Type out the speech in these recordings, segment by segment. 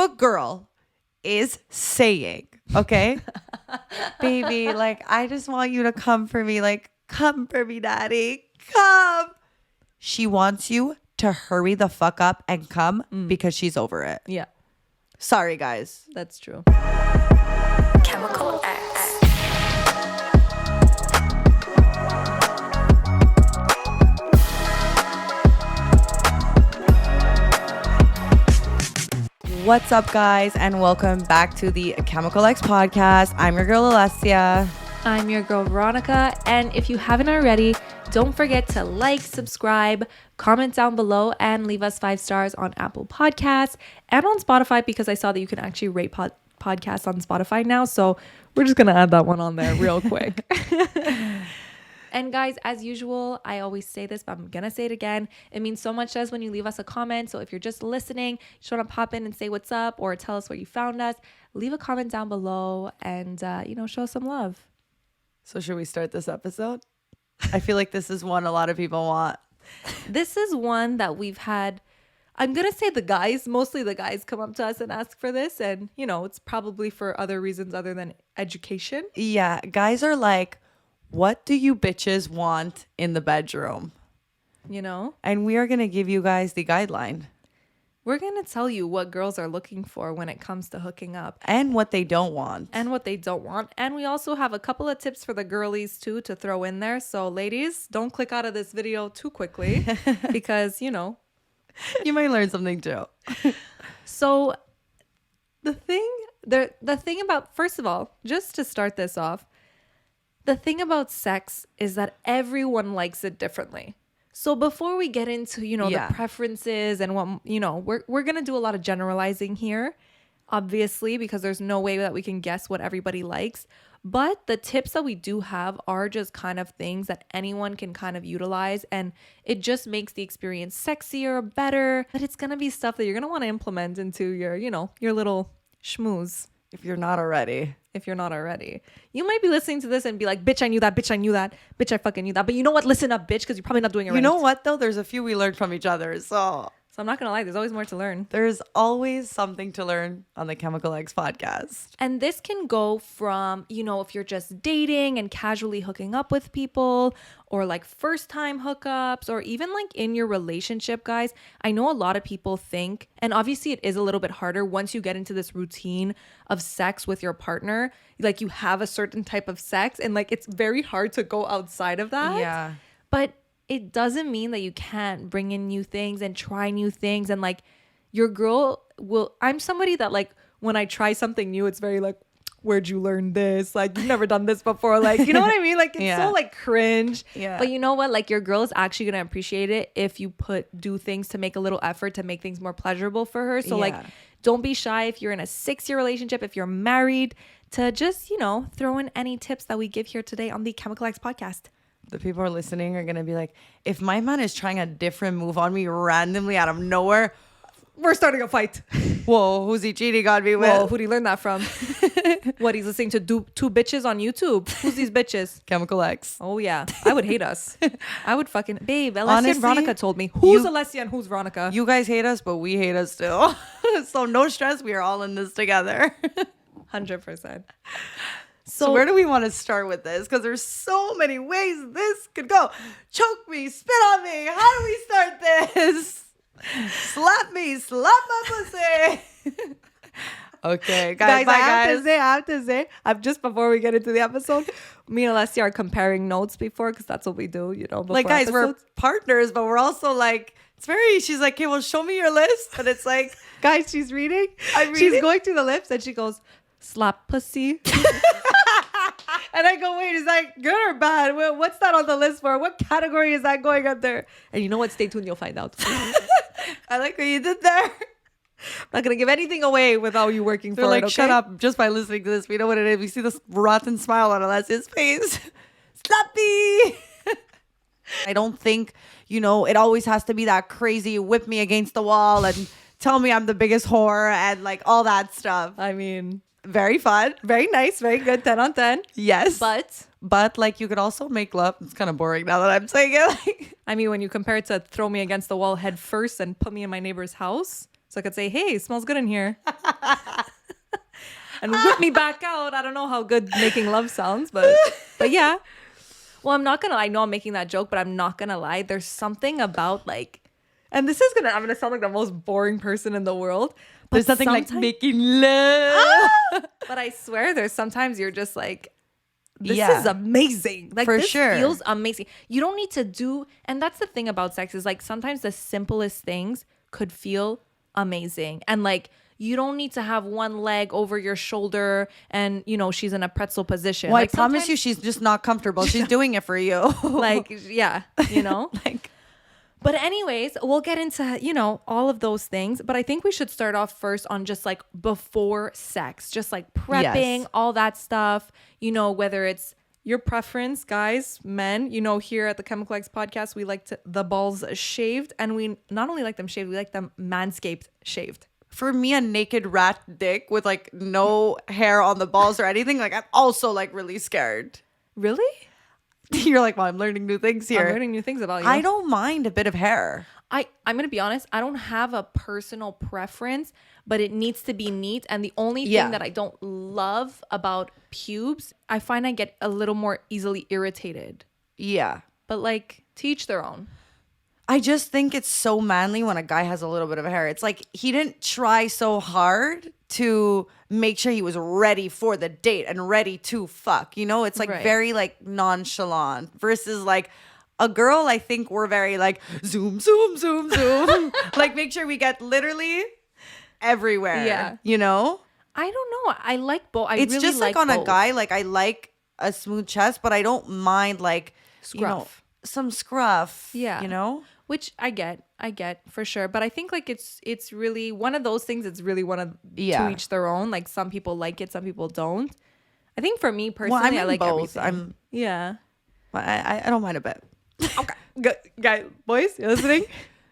a girl is saying, okay, baby, like, I just want you to come for me. Like, come for me, daddy. Come. She wants you to hurry the fuck up and come because she's over it. Yeah. Sorry, guys. That's true. Chemical X. What's up, guys, and welcome back to the Chemical X podcast. I'm your girl, Alessia. I'm your girl, Veronica. And if you haven't already, don't forget to like, subscribe, comment down below, and leave us 5 stars on Apple Podcasts and on Spotify, because I saw that you can actually rate podcasts on Spotify now. So we're just going to add that one on there real quick. And guys, as usual, I always say this, but I'm going to say it again. It means so much to us when you leave us a comment. So if you're just listening, just want to pop in and say what's up or tell us where you found us, leave a comment down below and, show us some love. So should we start this episode? I feel like this is one a lot of people want. This is one that we've had. I'm going to say mostly the guys come up to us and ask for this. And, it's probably for other reasons other than education. Yeah, guys are like, what do you bitches want in the bedroom? And we are going to give you guys the guideline. We're going to tell you what girls are looking for when it comes to hooking up. And what they don't want. And we also have a couple of tips for the girlies too to throw in there. So ladies, don't click out of this video too quickly because, you might learn something too. So the thing about, first of all, just to start this off, the thing about sex is that everyone likes it differently. So before we get into, the preferences and what, we're going to do a lot of generalizing here, obviously, because there's no way that we can guess what everybody likes. But the tips that we do have are just kind of things that anyone can kind of utilize. And it just makes the experience sexier, better. But it's going to be stuff that you're going to want to implement into your, your little schmooze. If you're not already. You might be listening to this and be like, bitch, I knew that. Bitch, I fucking knew that. But you know what? Listen up, bitch, because you're probably not doing it right. You know what, though? There's a few we learned from each other. So I'm not going to lie. There's always more to learn. There's always something to learn on the Chemical X podcast. And this can go from, if you're just dating and casually hooking up with people, or like first time hookups, or even like in your relationship, guys. I know a lot of people think, and obviously it is a little bit harder once you get into this routine of sex with your partner, like you have a certain type of sex and like it's very hard to go outside of that. Yeah. But it doesn't mean that you can't bring in new things and try new things. And like your girl I'm somebody that like when I try something new, it's very like, where'd you learn this? Like, you've never done this before. Like, you know what I mean? Like, it's so like cringe. Yeah. But you know what? Like your girl is actually going to appreciate it if you do things to make a little effort to make things more pleasurable for her. So like, don't be shy if you're in a 6-year relationship, if you're married, to just, throw in any tips that we give here today on the Chemical X podcast. The people who are listening are going to be like, if my man is trying a different move on me randomly out of nowhere, we're starting a fight. Whoa, who's he cheating on me with? Whoa, who'd he learn that from? What, he's listening to two bitches on YouTube? Who's these bitches? Chemical X. Oh, yeah. I would hate us. I would fucking... Babe, Alessia Honestly, and Veronica told me. Who's Alessia and who's Veronica? You guys hate us, but we hate us too. So no stress. We are all in this together. 100%. So where do we want to start with this? Because there's so many ways this could go. Choke me, spit on me. How do we start this? Slap me, slap my pussy. Okay, guys, I have to say, just before we get into the episode, me and Alessia are comparing notes because that's what we do, like, guys, episodes. We're partners, but we're also like, she's like, okay, well, show me your list. And it's like, guys, she's reading. She's going through the lips and she goes, slap pussy. And I go, wait, is that good or bad? What's that on the list for? What category is that going under? And you know what? Stay tuned. You'll find out. I like what you did there. I'm not going to give anything away without you working They're for like, it, okay? shut up. Just by listening to this, we know what it is. We see this rotten smile on Alessia's face. Slappy. I don't think, it always has to be that crazy whip me against the wall and tell me I'm the biggest whore and like all that stuff. I mean, very fun. Very nice. Very good. 10 on 10. Yes. But like you could also make love. It's kind of boring now that I'm saying it. I mean, when you compare it to throw me against the wall head first and put me in my neighbor's house, So I could say, hey, smells good in here. And whip me back out. I don't know how good making love sounds, but yeah. Well, I'm not I'm making that joke, but I'm not gonna lie. There's something about like, and I'm gonna sound like the most boring person in the world. But There's nothing like sometime- making love. But I swear there's sometimes you're just like, this Yeah. is amazing. Like For this sure. feels amazing. You don't need to do, and that's the thing about sex is like sometimes the simplest things could feel amazing. And like you don't need to have one leg over your shoulder and she's in a pretzel position. Well, Like, I promise sometimes- you, she's just not comfortable. She's doing it for you. like yeah, like, But anyways, we'll get into, all of those things. But I think we should start off first on just like before sex, just like prepping, Yes. all that stuff, whether it's your preference, guys, men, here at the Chemical X podcast, we like the balls shaved, and we not only like them shaved, we like them manscaped shaved. for me, a naked rat dick with like no hair on the balls or anything, like I'm also like really scared. Really? You're like, well, I'm learning new things here. I'm learning new things about you. I don't mind a bit of hair. I'm going to be honest. I don't have a personal preference, but it needs to be neat. And the only thing Yeah. that I don't love about pubes, I find I get a little more easily irritated. Yeah. But like, to each their own. I just think it's so manly when a guy has a little bit of hair. It's like he didn't try so hard to make sure he was ready for the date and ready to fuck. It's like Right. very like nonchalant versus like a girl. I think we're very like zoom, zoom, zoom, zoom. Like make sure we get literally everywhere. Yeah. I don't know. I like both. I It's really just like like on a both. guy, like I like a smooth chest, but I don't mind like Scruff. some scruff. Yeah. Which I get for sure. But I think like it's really one of those things. It's really one of Yeah. to each their own. Like some people like it, some people don't. I think for me personally, Well, I'm I in like both. everything. Yeah. I don't mind a bit. Okay, guys, boys, you listening?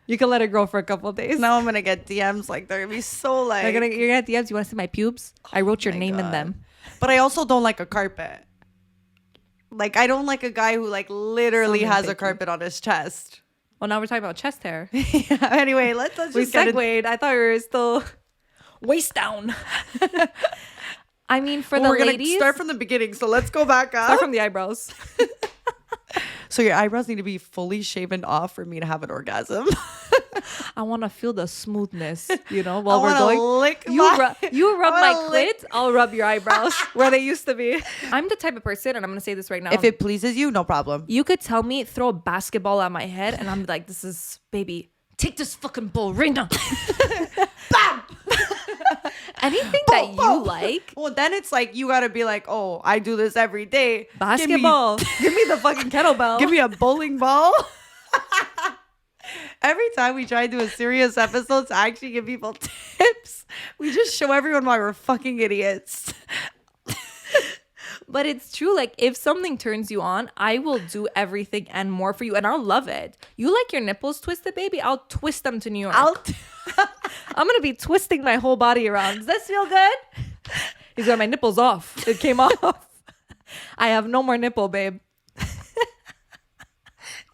You can let it grow for a couple of days. Now I'm gonna get DMs like they're gonna be so like. You're gonna get DMs. You want to see my pubes? I wrote your my name in God. them. But I also don't like a carpet. Like I don't like a guy who like literally Sounding has a picky. carpet on his chest. Well, now we're talking about chest hair. Yeah, anyway, let's We just get it. segued. I thought we were still waist down. I mean, for Well, the we're ladies, gonna start from the beginning, so let's go back up. start from the eyebrows. So your eyebrows need to be fully shaven off for me to have an orgasm. I want to feel the smoothness, while I we're wanna going. lick You my- you rub I my wanna lick- clit, I'll rub your eyebrows where they used to be. I'm the type of person, and I'm gonna say this right now. If it pleases you, no problem. You could tell me, throw a basketball at my head, and I'm like, this is, baby, take this fucking ball right now. Bam! Anything that you Boom. like, Well, then it's like you gotta be like, oh, I do this every day. basketball. Give me the fucking kettlebell. Give me a bowling ball. Every time we try to do a serious episode to actually give people tips, we just show everyone why we're fucking idiots. But it's true. Like, if something turns you on, I will do everything and more for you, and I'll love it. You like your nipples twisted, baby? I'll twist them to New York. I'm gonna be twisting my whole body around. Does this feel good? He's got my nipples off. It came off. I have no more nipple, babe.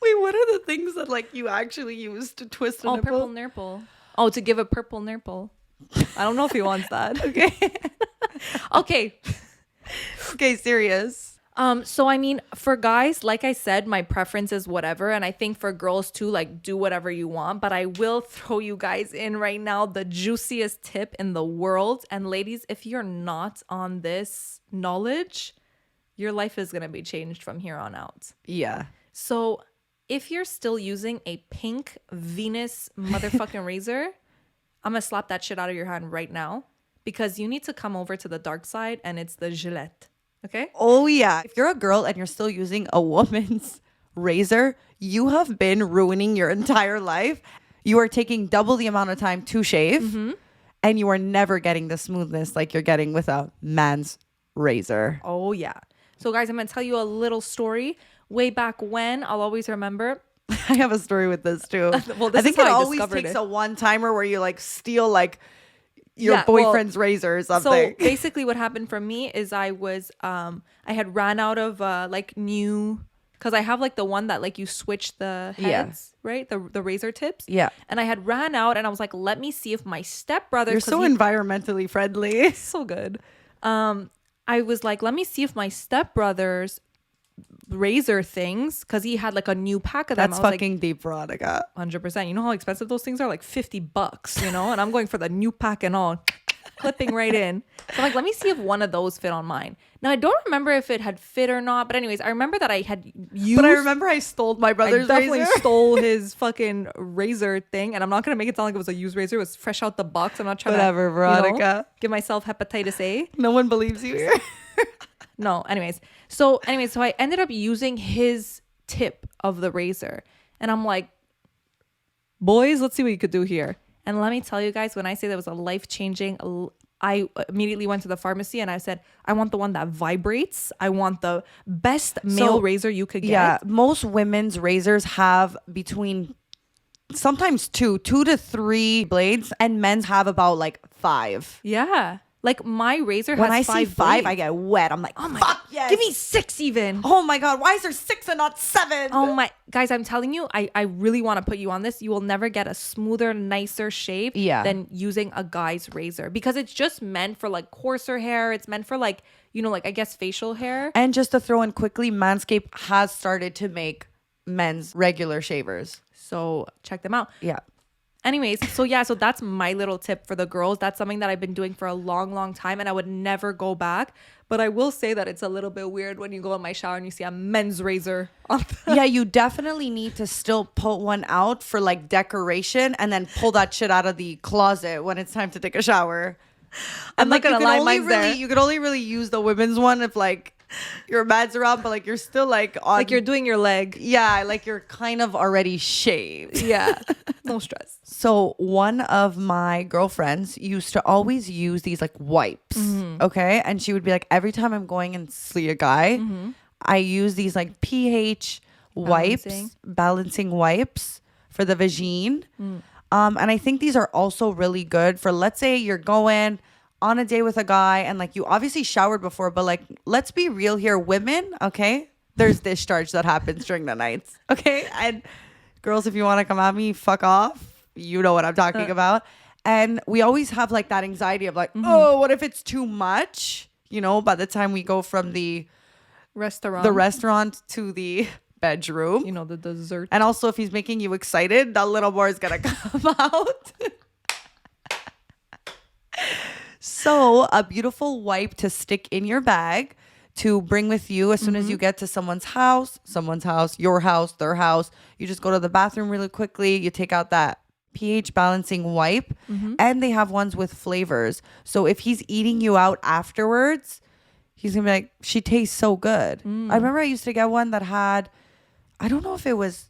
Wait, what are the things that like you actually use to twist a Oh, nipple? purple nipple. Oh, to give a purple nipple. I don't know if he wants that. Okay. Okay. Okay, serious. So I mean, for guys, like I said, my preference is whatever, and I think for girls too, like do whatever you want. But I will throw you guys in right now the juiciest tip in the world. And ladies, if you're not on this knowledge, your life is gonna be changed from here on out. Yeah. So if you're still using a pink Venus motherfucking razor, I'm gonna slap that shit out of your hand right now, because you need to come over to the dark side, and it's the Gillette. Okay? Oh, yeah. If you're a girl and you're still using a woman's razor, you have been ruining your entire life. You are taking double the amount of time to shave, and you are never getting the smoothness like you're getting with a man's razor. Oh, yeah. So, guys, I'm going to tell you a little story. Way back when, I'll always remember. I have a story with this too. Well, this I think is it how I always discovered takes it. a one-timer where you like steal like your Yeah, well, boyfriend's razor or So something. basically what happened for me is I had ran out of like new because I have like the one that like you switch the heads, right? The razor tips. Yeah. And I had ran out and I was like, let me see if my stepbrother. You're so environmentally friendly. So good. I was like, let me see if my stepbrother's razor things, because he had like a new pack of them. That's I was fucking deep, Veronica. like, 100%. You know how expensive those things are? Like $50, you know? And I'm going for the new pack and all, clipping right in. So like, let me see if one of those fit on mine. Now I don't remember if it had fit or not, but anyways, I remember that I had used. But I remember I stole my brother's definitely razor. stole his fucking razor thing, and I'm not gonna make it sound like it was a used razor. It was fresh out the box. I'm not trying Whatever, to, Veronica. give myself hepatitis A. No one believes you here. No, so I ended up using his tip of the razor, and I'm like, boys, let's see what you could do here. And let me tell you guys, when I say that was a life-changing, I immediately went to the pharmacy and I said, I want the one that vibrates. I want the best male razor you could get. Yeah, most women's razors have between sometimes two to three blades, and men's have about like 5. Yeah. Like my razor has When I see 5, blades. I get wet. I'm like, oh my fuck yes. Give me 6 even. Oh my god, why is there 6 and not 7? Oh my, guys, I'm telling you, I really want to put you on this. You will never get a smoother, nicer shape than using a guy's razor, because it's just meant for like coarser hair. It's meant for like, like I guess facial hair. And just to throw in quickly, Manscaped has started to make men's regular shavers. So check them out. Yeah. Anyways, so that's my little tip for the girls. That's something that I've been doing for a long, long time, and I would never go back. But I will say that it's a little bit weird when you go in my shower and you see a men's razor on Yeah, you definitely need to still pull one out for like decoration, and then pull that shit out of the closet when it's time to take a shower. I'm not gonna lie, mine's really, there. you could only really use the women's one if like your man's around, but like you're still like on, like you're doing your leg. Yeah, like you're kind of already shaved. Yeah, no stress. So one of my girlfriends used to always use these like wipes, okay? And she would be like, every time I'm going and see a guy, I use these like pH wipes, balancing wipes for the vagine. And I think these are also really good for, let's say you're going on a day with a guy and like you obviously showered before, but like, let's be real here, women, okay? There's discharge that happens during the nights, okay? And girls, if you want to come at me, fuck off. You know what I'm talking about. And we always have like that anxiety of like, oh, what if it's too much? By the time we go from the restaurant to the bedroom. The dessert. And also if he's making you excited, that little more is going to come out. So a beautiful wipe to stick in your bag to bring with you as soon as you get to someone's house, your house, their house. You just go to the bathroom really quickly. You take out that pH balancing wipe, and they have ones with flavors. So if he's eating you out afterwards, he's gonna be like, she tastes so good. I remember I used to get one that had, I don't know if it was,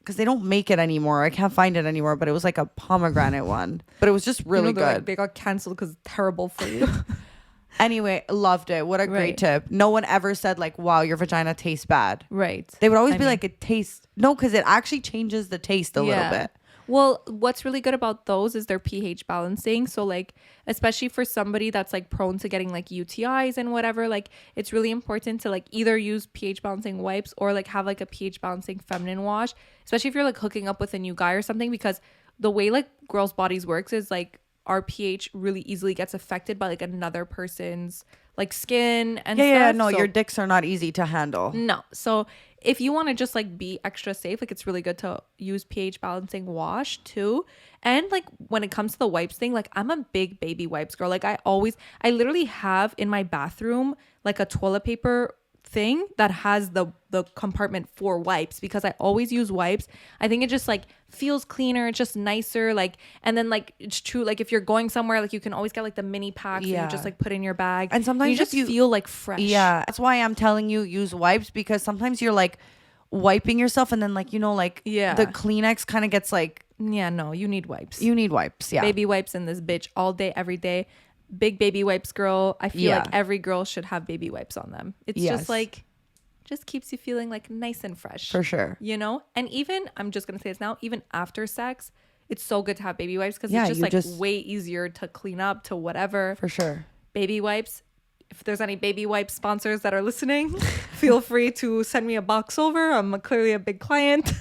because they don't make it anymore. I can't find it anymore, but it was like a pomegranate one. But it was just really good. Like, they got canceled because it's terrible for you. Anyway, loved it. What a great tip. No one ever said like, wow, your vagina tastes bad. Right. They would always be like, it tastes, no, because it actually changes the taste a little bit. Well, what's really good about those is their pH balancing. So like, especially for somebody that's like prone to getting like UTIs and whatever, like it's really important to like either use pH balancing wipes or like have like a pH balancing feminine wash, especially if you're like hooking up with a new guy or something, because the way like girls' bodies works is like our pH really easily gets affected by like another person's like skin and stuff. Yeah, no, your dicks are not easy to handle. No. So if you want to just like be extra safe, like it's really good to use pH balancing wash too. And like when it comes to the wipes thing, like I'm a big baby wipes girl. Like I literally have in my bathroom like a toilet paper thing that has the compartment for wipes, because I always use wipes. I think it just like feels cleaner, it's just nicer. Like, and then like it's true, like if you're going somewhere, like you can always get like the mini packs that you just like put in your bag, and sometimes you just feel like fresh. Yeah, that's why I'm telling you use wipes, because sometimes you're like wiping yourself and then like the Kleenex kind of gets like, no, you need wipes. Yeah, baby wipes in this bitch all day every day. Big baby wipes girl. I feel like every girl should have baby wipes on them. It's just like, just keeps you feeling like nice and fresh. For sure. And even, I'm just going to say this now, even after sex, it's so good to have baby wipes, because it's just like way easier to clean up, to whatever. For sure. Baby wipes, if there's any baby wipe sponsors that are listening, feel free to send me a box over. I'm clearly a big client.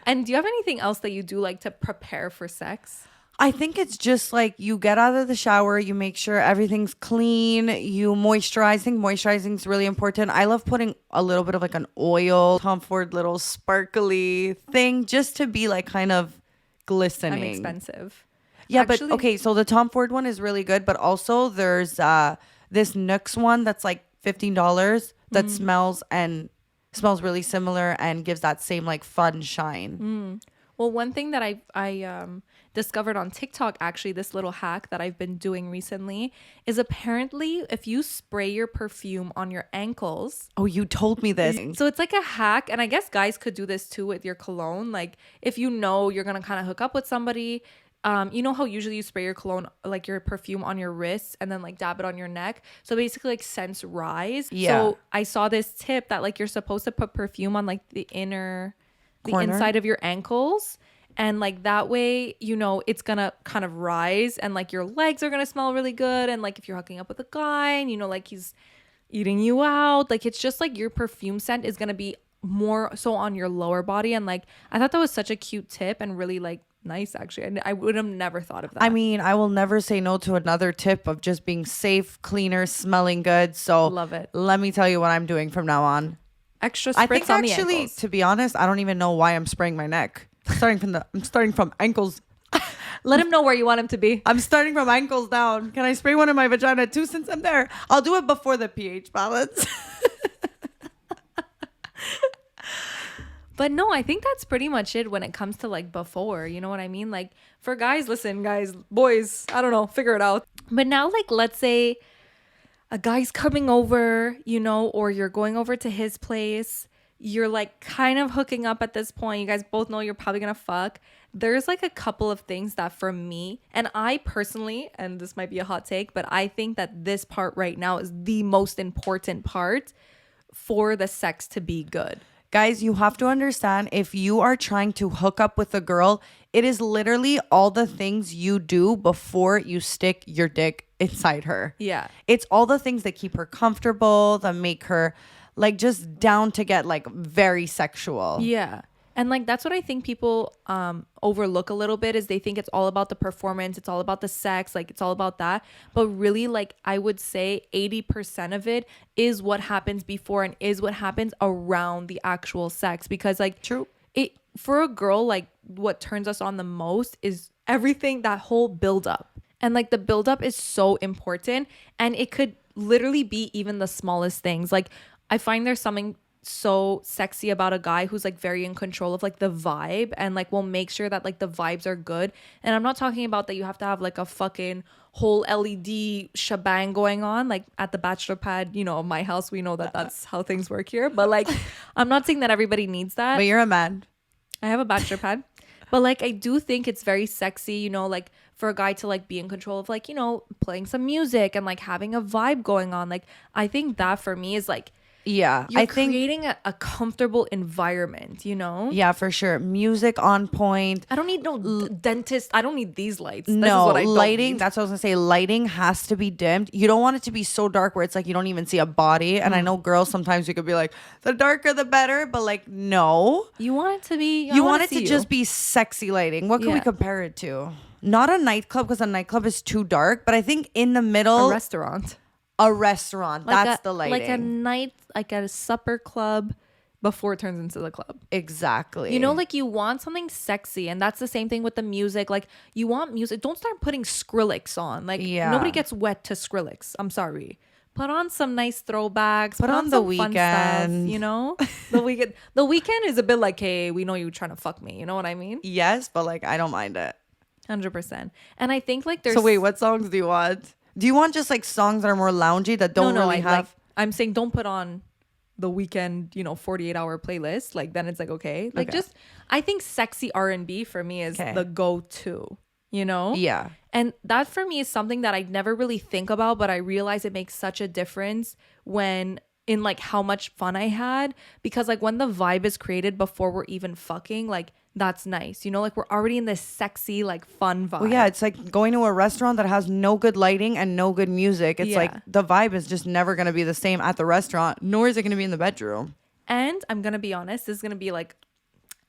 And do you have anything else that you do like to prepare for sex? I think it's just like you get out of the shower, you make sure everything's clean, you moisturize. I think moisturizing is really important. I love putting a little bit of like an oil, Tom Ford little sparkly thing just to be like kind of glistening. I'm expensive. Yeah, Actually- but okay, so the Tom Ford one is really good, but also there's this Nooks one that's like $15 that smells really similar and gives that same like fun shine. Well, one thing that I discovered on TikTok, actually, this little hack that I've been doing recently is apparently if you spray your perfume on your ankles. Oh, you told me this. So it's like a hack, and I guess guys could do this too with your cologne. Like if you know you're gonna kind of hook up with somebody, you know how usually you spray your cologne, like your perfume on your wrists and then like dab it on your neck. So basically like scents rise. Yeah. So I saw this tip that like you're supposed to put perfume on like the Corner? inside of your ankles. And like that way, you know, it's gonna kind of rise and like your legs are gonna smell really good. And like if you're hooking up with a guy and you know, like he's eating you out, like it's just like your perfume scent is gonna be more so on your lower body. And like I thought that was such a cute tip and really like nice actually. And I would have never thought of that. I mean, I will never say no to another tip of just being safe, cleaner, smelling good. So Love it. Let me tell you what I'm doing from now on. Extra I spritz think on the actually, ankles. to be honest, I don't even know why I'm spraying my neck. I'm starting from ankles. Let him know where you want him to be. I'm starting from ankles down. Can I spray one in my vagina too since I'm there? I'll do it before the pH balance. But no, I think that's pretty much it when it comes to like before, you know what I mean? Like for guys, listen, guys, boys, I don't know, figure it out. But now, like, let's say a guy's coming over, you know, or you're going over to his place. You're like kind of hooking up at this point. You guys both know you're probably gonna fuck. There's like a couple of things that for me, and I personally, and this might be a hot take, but I think that this part right now is the most important part for the sex to be good. Guys, you have to understand, if you are trying to hook up with a girl, it is literally all the things you do before you stick your dick inside her. Yeah. It's all the things that keep her comfortable, that make her like just down to get like very sexual. Yeah. And like that's what I think people overlook a little bit is they think it's all about the performance, it's all about the sex, like it's all about that. But really, like I would say 80% of it is what happens before and is what happens around the actual sex. Because like True. It for a girl, like what turns us on the most is everything, that whole build up. And like the build up is so important, and it could literally be even the smallest things. Like I find there's something so sexy about a guy who's like very in control of like the vibe and like will make sure that like the vibes are good. And I'm not talking about that you have to have like a fucking whole LED shebang going on like at the bachelor pad, you know, my house. We know that that's how things work here, but like I'm not saying that everybody needs that. But you're a man. I have a bachelor pad. But like I do think it's very sexy, you know, like for a guy to like be in control of like, you know, playing some music and like having a vibe going on. Like I think that for me is like, Yeah, you're I think creating a comfortable environment, you know? yeah, for sure. Music on point. I don't need no dentist. I don't need these lights. This is No, what I don't lighting. need. That's what I was gonna say. Lighting has to be dimmed. You don't want it to be so dark where it's like you don't even see a body. And I know girls sometimes you could be like, the darker the better, but like no. You want it to be. You want it to just be sexy lighting. What can we Yeah. compare it to? Not a nightclub, because a nightclub is too dark. But I think in the a middle, restaurant. a restaurant. That's the lighting. Like a night, like a supper club before it turns into the club. Exactly. You know, like you want something sexy, and that's the same thing with the music. Like you want music. Don't start putting Skrillex on. Like Yeah. nobody gets wet to Skrillex. I'm sorry. Put on some nice throwbacks. Put on The some fun stuff, Weeknd. you know, the weekend. The weekend is a bit like, hey, we know you're trying to fuck me. You know what I mean? Yes, but like I don't mind it. 100%. And I think like there's. So wait, what songs do you want? Do you want just like songs that are more loungy that don't really have? Like, I'm saying don't put on the weekend, you know, 48-hour playlist. Like then it's like okay. Like Okay. just I think sexy R&B for me is Okay. the go-to, you know? Yeah. And that for me is something that I never really think about, but I realize it makes such a difference when in like how much fun I had, because like when the vibe is created before we're even fucking, like that's nice. You know, like we're already in this sexy, like fun vibe. Well, yeah, it's like going to a restaurant that has no good lighting and no good music. It's like Yeah. the vibe is just never going to be the same at the restaurant, nor is it going to be in the bedroom. And I'm going to be honest, this is going to be like,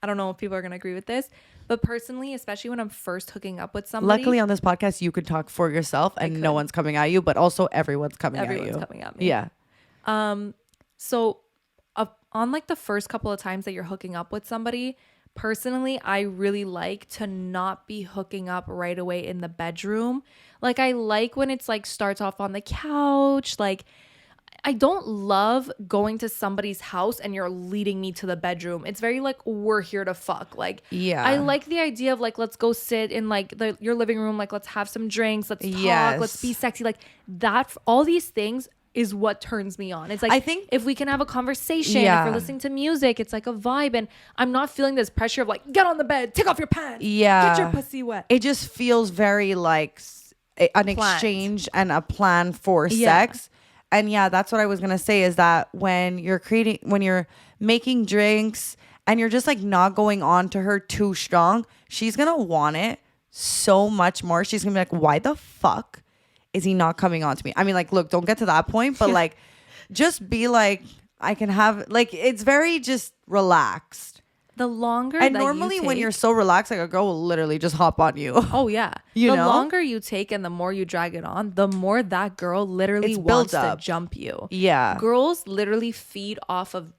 I don't know if people are going to agree with this, but personally, especially when I'm first hooking up with somebody. Luckily, on this podcast, you could talk for yourself and no one's coming at you, but also everyone's coming at you. Everyone's coming at me. Yeah. So on like the first couple of times that you're hooking up with somebody, personally, I really like to not be hooking up right away in the bedroom. Like I like when it's like starts off on the couch. Like I don't love going to somebody's house and you're leading me to the bedroom. It's very like, we're here to fuck. Like, Yeah. I like the idea of like, let's go sit in like your living room. Like, let's have some drinks. Let's talk. Yes. Let's be sexy. Like that, all these things is what turns me on. It's like, I think if we can have a conversation, Yeah. if we're listening to music, it's like a vibe. And I'm not feeling this pressure of like, get on the bed, take off your pants. Yeah. Get your pussy wet. It just feels very like an Planned. exchange and a plan for Yeah. sex. And yeah, that's what I was going to say is that when you're making drinks and you're just like not going on to her too strong, she's going to want it so much more. She's going to be like, why the fuck is he not coming on to me? I mean, like, look, don't get to that point, but like, just be like, I can have, like, it's very just relaxed. The longer And that normally you when take- you're so relaxed, like a girl will literally just hop on you. Oh yeah. You the know? longer you take and the more you drag it on, the more that girl literally It's wants built to up. jump you. Yeah. Girls literally feed off of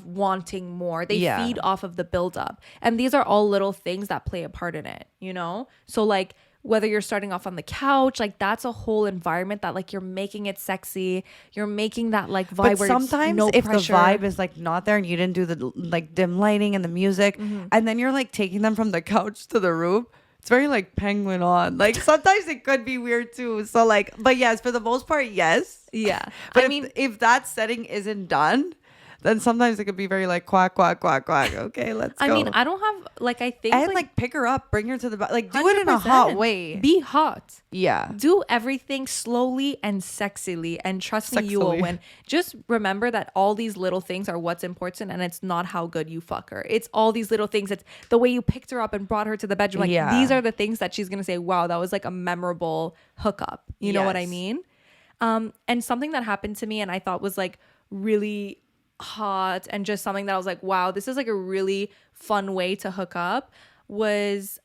wanting more. They Yeah. feed off of the buildup. And these are all little things that play a part in it, you know? So like whether you're starting off on the couch, like that's a whole environment that like you're making it sexy. You're making that like vibe But where sometimes it's no if pressure. the vibe is like not there and you didn't do the like dim lighting and the music, and then you're like taking them from the couch to the room, it's very like penguin on. Like sometimes it could be weird too. So like, but yes, for the most part, yes. Yeah. But I mean, if that setting isn't done, then sometimes it could be very like quack quack quack quack. Okay, let's go. I mean, I don't have like I think and like pick her up, bring her to the like do it in a 100%. hot way. Be hot. Yeah. Do everything slowly and sexily, and trust me, you will Sexily. win. Just remember that all these little things are what's important, and it's not how good you fuck her. It's all these little things. It's the way you picked her up and brought her to the bedroom. Like Yeah. these are the things that she's gonna say, wow, that was like a memorable hookup. You know what I Yes. mean? And something that happened to me and I thought was like really hot and just something that I was like, wow, this is like a really fun way to hook up was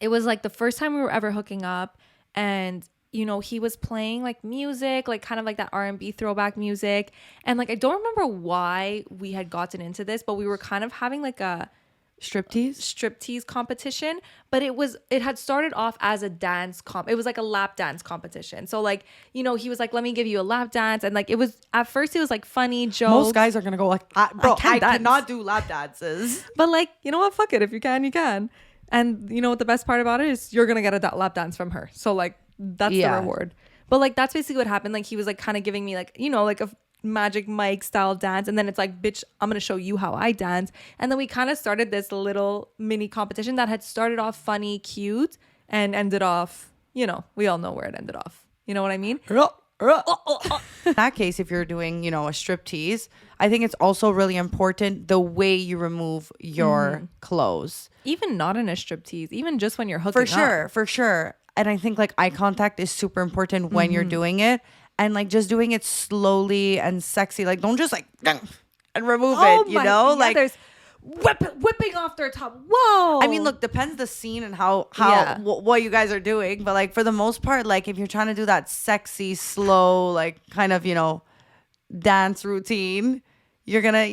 it was like the first time we were ever hooking up, and you know, he was playing like music, like kind of like that R&B throwback music, and like I don't remember why we had gotten into this, but we were kind of having like a striptease competition, but it had started off as a dance it was like a lap dance competition. So like, you know, he was like, let me give you a lap dance, and like it was at first it was like funny jokes. Most guys are gonna go like, bro, I dance. cannot do lap dances. But like, you know what, fuck it, if you can, you can. And you know what the best part about it is, you're gonna get a lap dance from her, so like that's the reward. But like that's basically what happened. Like he was like kind of giving me like, you know, like a Magic Mike style dance, and then it's like, bitch, I'm gonna show you how I dance. And then we kind of started this little mini competition that had started off funny, cute, and ended off, you know, we all know where it ended off. You know what I mean? In that case, if you're doing, you know, a striptease, I think it's also really important the way you remove your clothes. Even not in a striptease, even just when you're hooking For sure. And I think like eye contact is super important when you're doing it, and like just doing it slowly and sexy. Like don't just like and remove it, you know? Like there's whipping off their top. Whoa. I mean, look, depends the scene and how Yeah. what you guys are doing, but like for the most part, like if you're trying to do that sexy, slow, like kind of, you know, dance routine, you're gonna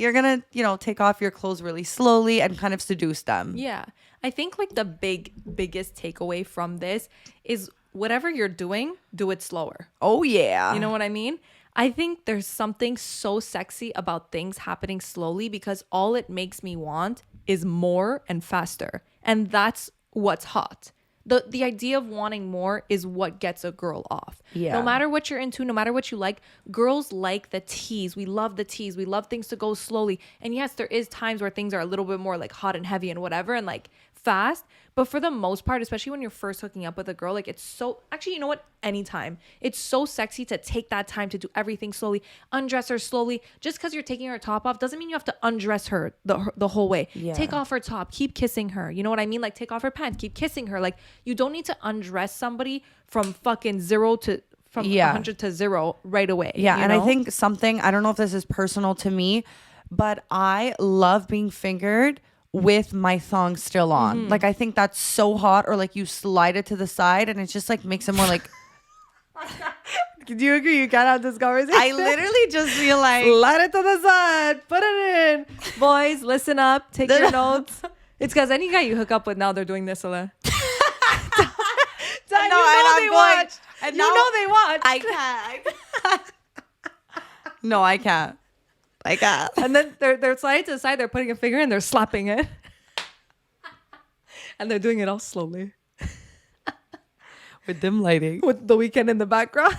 you know, take off your clothes really slowly and kind of seduce them. Yeah. I think like the biggest takeaway from this is whatever you're doing, do it slower. Oh yeah. You know what I mean? I think there's something so sexy about things happening slowly, because all it makes me want is more and faster. And that's what's hot. The idea of wanting more is what gets a girl off. Yeah. No matter what you're into, no matter what you like, girls like the tease. We love the tease. We love things to go slowly. And yes, there is times where things are a little bit more like hot and heavy and whatever, and like fast. But for the most part, especially when you're first hooking up with a girl, like it's so actually, you know what? Anytime. It's so sexy to take that time to do everything slowly, undress her slowly. Just because you're taking her top off doesn't mean you have to undress her the whole way. Yeah. Take off her top, keep kissing her. You know what I mean? Like take off her pants, keep kissing her. Like you don't need to undress somebody from fucking 100 to 0 right away. Yeah, you and I know? think something, I don't know if this is personal to me, but I love being fingered with my thong still on. Like I think that's so hot, or like you slide it to the side and it just like makes it more like Do you agree? You can't have this conversation. I literally just feel like Slide it to the side. Put it in. Boys, listen up. Take your notes. It's because any guy you hook up with now, they're doing this. Ala. No, and I'm going- and You now know they watch. I can't. No, I can't. I can't. And then they're sliding to the side. They're putting a finger in. They're slapping it. And they're doing it all slowly. With dim lighting. With The Weeknd in the background.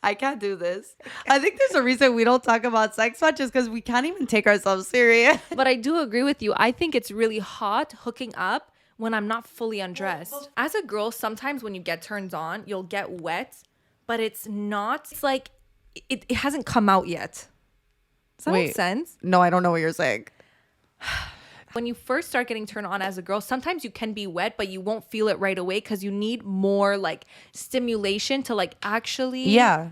I can't do this. I think there's a reason we don't talk about sex much is because we can't even take ourselves serious. But I do agree with you. I think it's really hot hooking up when I'm not fully undressed. As a girl, sometimes when you get turned on, you'll get wet, but it's not. It's like it hasn't come out yet. Does that make sense? No, I don't know what you're saying. When you first start getting turned on as a girl, sometimes you can be wet, but you won't feel it right away because you need more like stimulation to like actually. Yeah.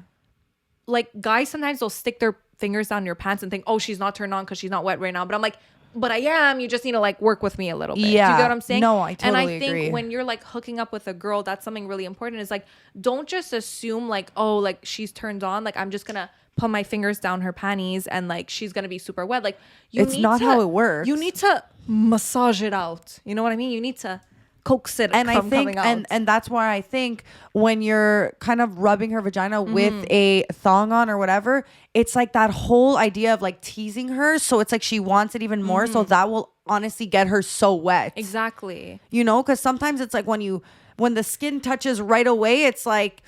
Like guys, sometimes they'll stick their fingers down your pants and think, oh, she's not turned on because she's not wet right now. But I'm like, but I am. You just need to like work with me a little bit. Yeah. Do you get what I'm saying? No, I totally And I think agree. when you're like hooking up with a girl, that's something really important. Is like, don't just assume like, oh, like she's turned on. Like I'm just gonna put my fingers down her panties and like she's gonna be super wet. Like It's need not to- how it works. You need to massage it out. You know what I mean? You need to coax it And I from think, coming out. and that's why I think when you're kind of rubbing her vagina with a thong on or whatever, it's like that whole idea of like teasing her. So it's like she wants it even more. So that will honestly get her so wet. Exactly. You know, because sometimes it's like when the skin touches right away, it's like,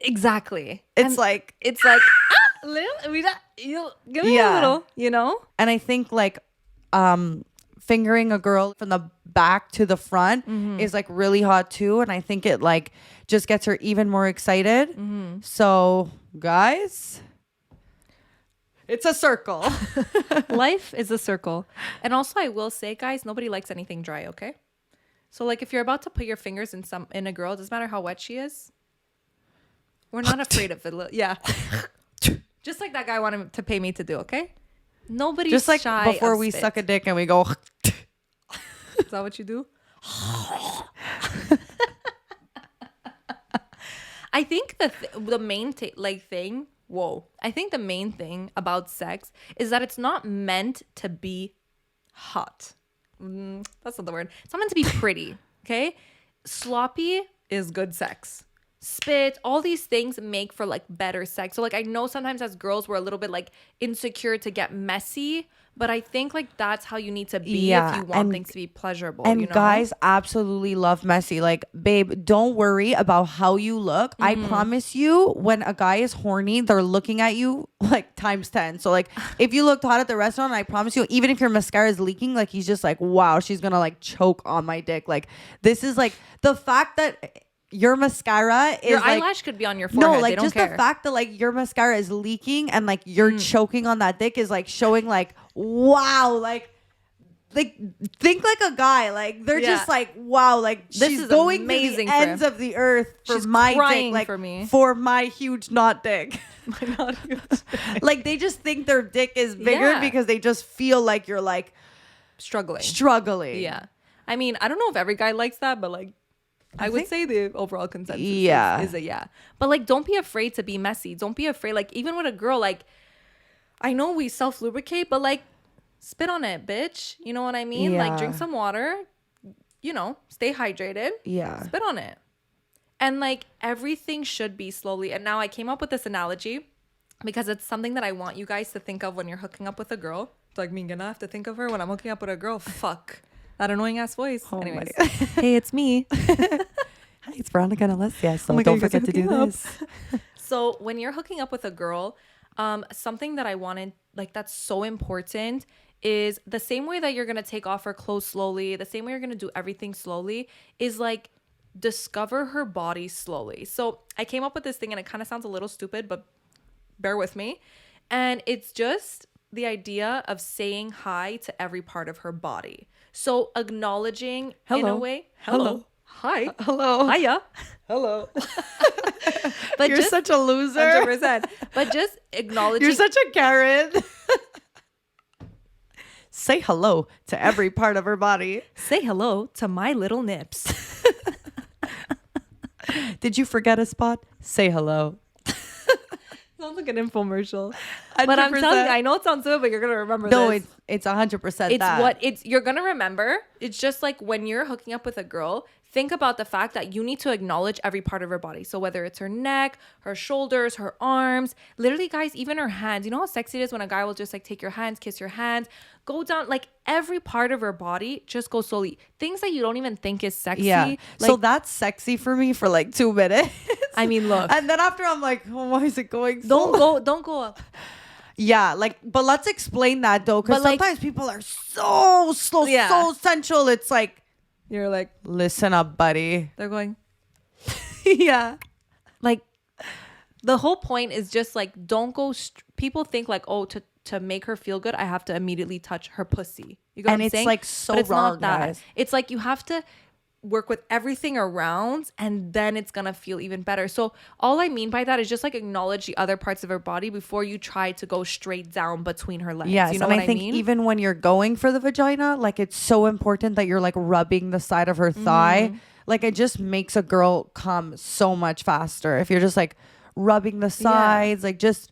Exactly. it's like, It's like, you give me a Yeah. little, you know? and I think like, fingering a girl from the back to the front is like really hot too. And I think it like just gets her even more excited. So guys, it's a circle. Life is a circle. And also I will say, guys, nobody likes anything dry, okay? So like if you're about to put your fingers in a girl, it doesn't matter how wet she is. We're not afraid of it. Yeah. Just like that guy wanted to pay me to do, okay? Nobody's Just like shy before of we spit. suck a dick and we go, Is that what you do? I think the main thing. Whoa! I think the main thing about sex is that it's not meant to be hot. That's not the word. It's not meant to be pretty. Okay, sloppy is good sex. Spit, all these things make for like better sex. So like I know sometimes as girls we're a little bit like insecure to get messy, but I think like that's how you need to be if you want things to be pleasurable. and you know? guys absolutely love messy. Like, babe, don't worry about how you look. I promise you, when a guy is horny, they're looking at you like times 10. So like if you looked hot at the restaurant, I promise you, even if your mascara is leaking, like he's just like, wow, she's gonna like choke on my dick. Like this is like the fact that your mascara is Your like, eyelash could be on your forehead. no, They like don't just care. the fact that like your mascara is leaking and like you're choking on that dick is like showing like, wow, like think like a guy. Like they're just Yeah. like, wow, like This she's is going amazing to for the ends him. of the earth for She's my crying dick, like for me. for my huge not dick. Not huge. Like they just think their dick is bigger Yeah. because they just feel like you're like Struggling. struggling. Yeah. I mean, I don't know if every guy likes that, but like I would think- say the overall consensus Yeah. is a yeah. But like don't be afraid to be messy. Don't be afraid. Like even with a girl, like I know we self-lubricate, but like spit on it, bitch. You know what I mean? Like drink Yeah. some water, you know, stay hydrated. Yeah. Spit on it. And like everything should be slowly. And now I came up with this analogy because it's something that I want you guys to think of when you're hooking up with a girl. It's like me gonna have to think of her when I'm hooking up with a girl. Fuck. That annoying ass voice. Oh my Anyways. God. Hey, it's me. Hi, it's Veronica and Alessia. So Oh my God, don't you guys are forget to do hooking up. this. So when you're hooking up with a girl, something that I wanted, like that's so important is the same way that you're going to take off her clothes slowly, the same way you're going to do everything slowly, is like discover her body slowly. So I came up with this thing, and it kind of sounds a little stupid, but bear with me. And it's just the idea of saying hi to every part of her body. So acknowledging in a way, hello, hi, Hello. hiya. Hello. But You're just such a loser. 100%. But just acknowledging. You're such a Karen. Say hello to every part of her body. Say hello to my little nips. Did you forget a spot? Say hello. Sounds like an infomercial. But I'm 100%. telling you, I know it sounds good, but you're gonna remember No, this. it's 100% It's that. what it's you're gonna remember. It's just like when you're hooking up with a girl, think about the fact that you need to acknowledge every part of her body. So whether it's her neck, her shoulders, her arms, literally guys, even her hands. You know how sexy it is when a guy will just like take your hands, kiss your hands, go down, like every part of her body, just go slowly. Things that you don't even think is sexy. Yeah. Like, So that's sexy for me for like 2 minutes. I mean, look. And then after I'm like, oh, why is it going so Don't go up. Yeah, like, but let's explain that though, because But, like- sometimes people are so slow, Yeah. so sensual. It's like, You're like, listen up, buddy. they're going, Yeah. like, the whole point is just like, don't go. People think like, oh, to make her feel good, I have to immediately touch her pussy. You got And what I'm it's, saying? like, so But it's wrong, not that. guys. It's like you have to work with everything around, and then it's gonna feel even better. So all I mean by that is just like acknowledge the other parts of her body before you try to go straight down between her legs. Yes, You know and what I think mean? even when you're going for the vagina, like it's so important that you're like rubbing the side of her thigh. Mm-hmm. Like it just makes a girl come so much faster if you're just like rubbing the sides. Like just,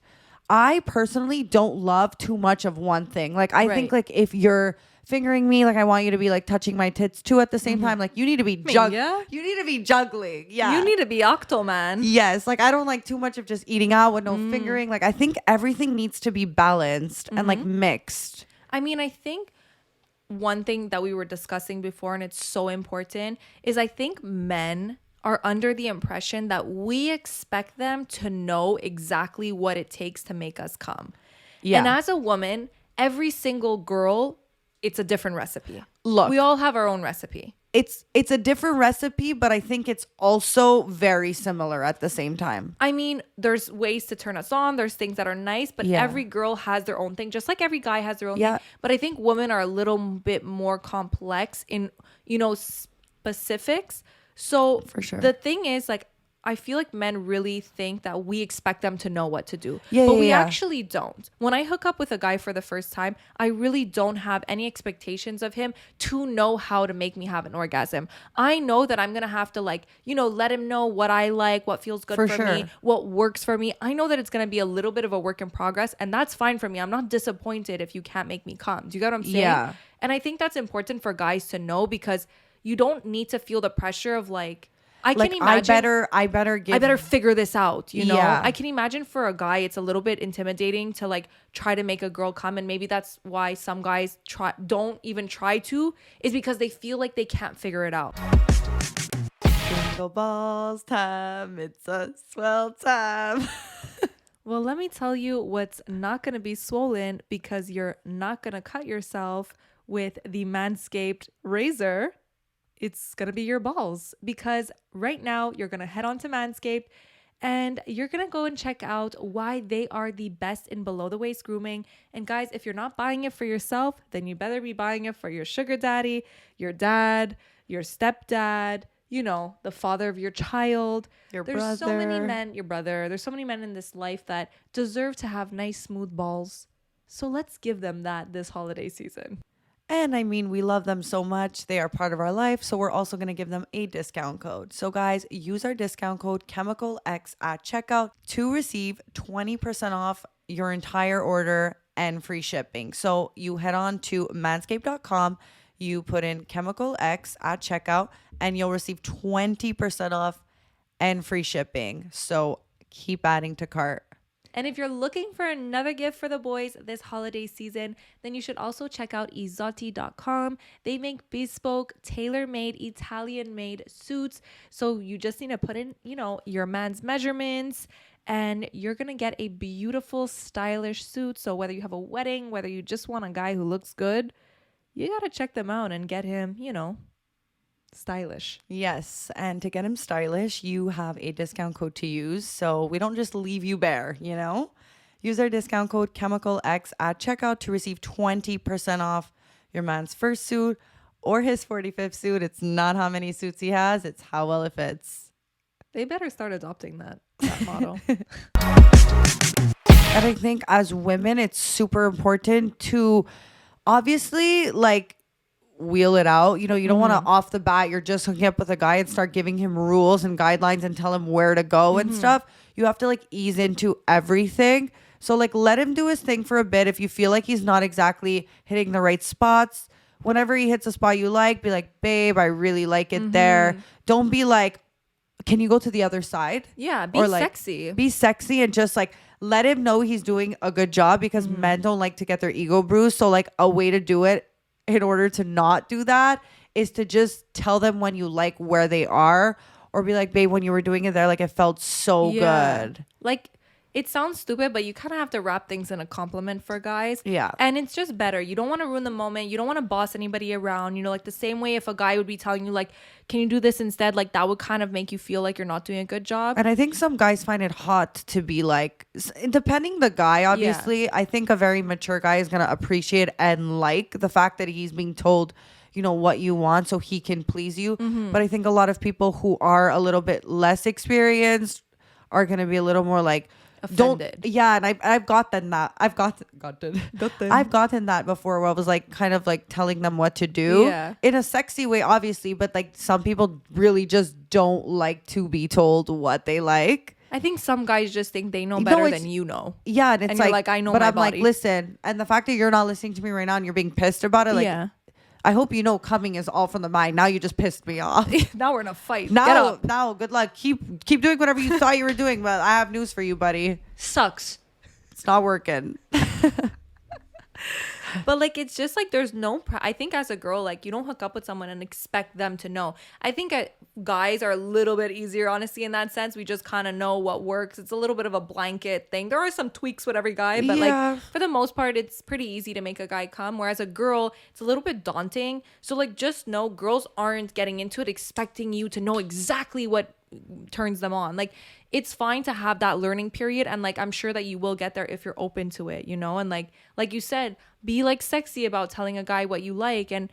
I personally don't love too much of one thing. Like I think Right. like if you're fingering me, like I want you to be like touching my tits too at the same time. Like you need to be yeah. You need to be juggling. Yeah. You need to be Octoman. Yes, like I don't like too much of just eating out with no fingering. Like I think everything needs to be balanced and like mixed. I mean, I think one thing that we were discussing before, and it's so important, is I think men are under the impression that we expect them to know exactly what it takes to make us come. Yeah. And as a woman, every single girl, it's a different recipe. Look. We all have our own recipe. It's a different recipe, but I think it's also very similar at the same time. I mean, there's ways to turn us on. There's things that are nice, but Yeah. every girl has their own thing, just like every guy has their own Yeah. thing. But I think women are a little bit more complex in, specifics. So For sure. the thing is, like, I feel like men really think that we expect them to know what to do. Yeah, but yeah, we yeah. actually don't. When I hook up with a guy for the first time, I really don't have any expectations of him to know how to make me have an orgasm. I know that I'm going to have to let him know what I like, what feels good For for sure. me, what works for me. I know that it's going to be a little bit of a work in progress, and that's fine for me. I'm not disappointed if you can't make me come. Do you get what I'm saying? Yeah. And I think that's important for guys to know, because you don't need to feel the pressure of like, I Like can imagine I better give I better figure this out, Yeah. I can imagine for a guy it's a little bit intimidating to like try to make a girl come, and maybe that's why some guys don't even try to, is because they feel like they can't figure it out. Jingle balls time. It's a swell time. Well, let me tell you what's not going to be swollen, because you're not going to cut yourself with the Manscaped razor. It's going to be your balls, because right now you're going to head on to Manscaped and you're going to go and check out why they are the best in below the waist grooming. And guys, if you're not buying it for yourself, then you better be buying it for your sugar daddy, your dad, your stepdad, the father of your child. There's so many brother. men, your brother. There's so many men in this life that deserve to have nice, smooth balls. So let's give them that this holiday season. And I mean, we love them so much. They are part of our life. So we're also going to give them a discount code. So guys, use our discount code ChemicalX at checkout to receive 20% off your entire order and free shipping. So you head on to manscaped.com, you put in ChemicalX at checkout, and you'll receive 20% off and free shipping. So keep adding to cart. And if you're looking for another gift for the boys this holiday season, then you should also check out izotti.com. They make bespoke, tailor-made, Italian-made suits. So you just need to put in, your man's measurements, and you're going to get a beautiful, stylish suit. So whether you have a wedding, whether you just want a guy who looks good, you got to check them out and get him, stylish. Yes, and to get him stylish, you have a discount code to use. So we don't just leave you bare, Use our discount code ChemicalX at checkout to receive 20% off your man's first suit or his 45th suit. It's not how many suits he has, it's how well it fits. They better start adopting that motto. And I think as women, it's super important to obviously wheel it out. You don't want to off the bat, you're just hooking up with a guy and start giving him rules and guidelines and tell him where to go and stuff. You have to ease into everything. So let him do his thing for a bit. If you feel like he's not exactly hitting the right spots, whenever he hits a spot you like, be like, babe, I really like it there. Don't be like, can you go to the other side? Yeah, be sexy. Be sexy and just let him know he's doing a good job, because men don't like to get their ego bruised. So a way to do it in order to not do that is to just tell them when you like where they are, or be like, babe, when you were doing it there, it felt so good. It sounds stupid, but you kind of have to wrap things in a compliment for guys. Yeah. And it's just better. You don't want to ruin the moment. You don't want to boss anybody around. The same way if a guy would be telling you, can you do this instead? That would kind of make you feel like you're not doing a good job. And I think some guys find it hot to be depending the guy, obviously. I think a very mature guy is going to appreciate and the fact that he's being told, what you want so he can please you. But I think a lot of people who are a little bit less experienced are going to be a little more offended. And I've gotten that. I've gotten that before, where I was kind of telling them what to do in a sexy way, obviously, but some people really just don't like to be told what they like. I think some guys just think they know better than you know. Yeah, and it's you're I know but my I'm body. Listen, and the fact that you're not listening to me right now and you're being pissed about it, I hope coming is all from the mind. Now you just pissed me off. Now we're in a fight. Now, Get up. Now, good luck. Keep doing whatever you thought you were doing, but I have news for you, buddy. Sucks. It's not working. But it's just there's no I think as a girl, you don't hook up with someone and expect them to know. I think guys are a little bit easier, honestly, in that sense. We just kind of know what works. It's a little bit of a blanket thing. There are some tweaks with every guy, but for the most part, it's pretty easy to make a guy come. Whereas a girl, it's a little bit daunting. So just know girls aren't getting into it expecting you to know exactly what turns them on. It's fine to have that learning period, and I'm sure that you will get there if you're open to it, and like you said, be sexy about telling a guy what you like. And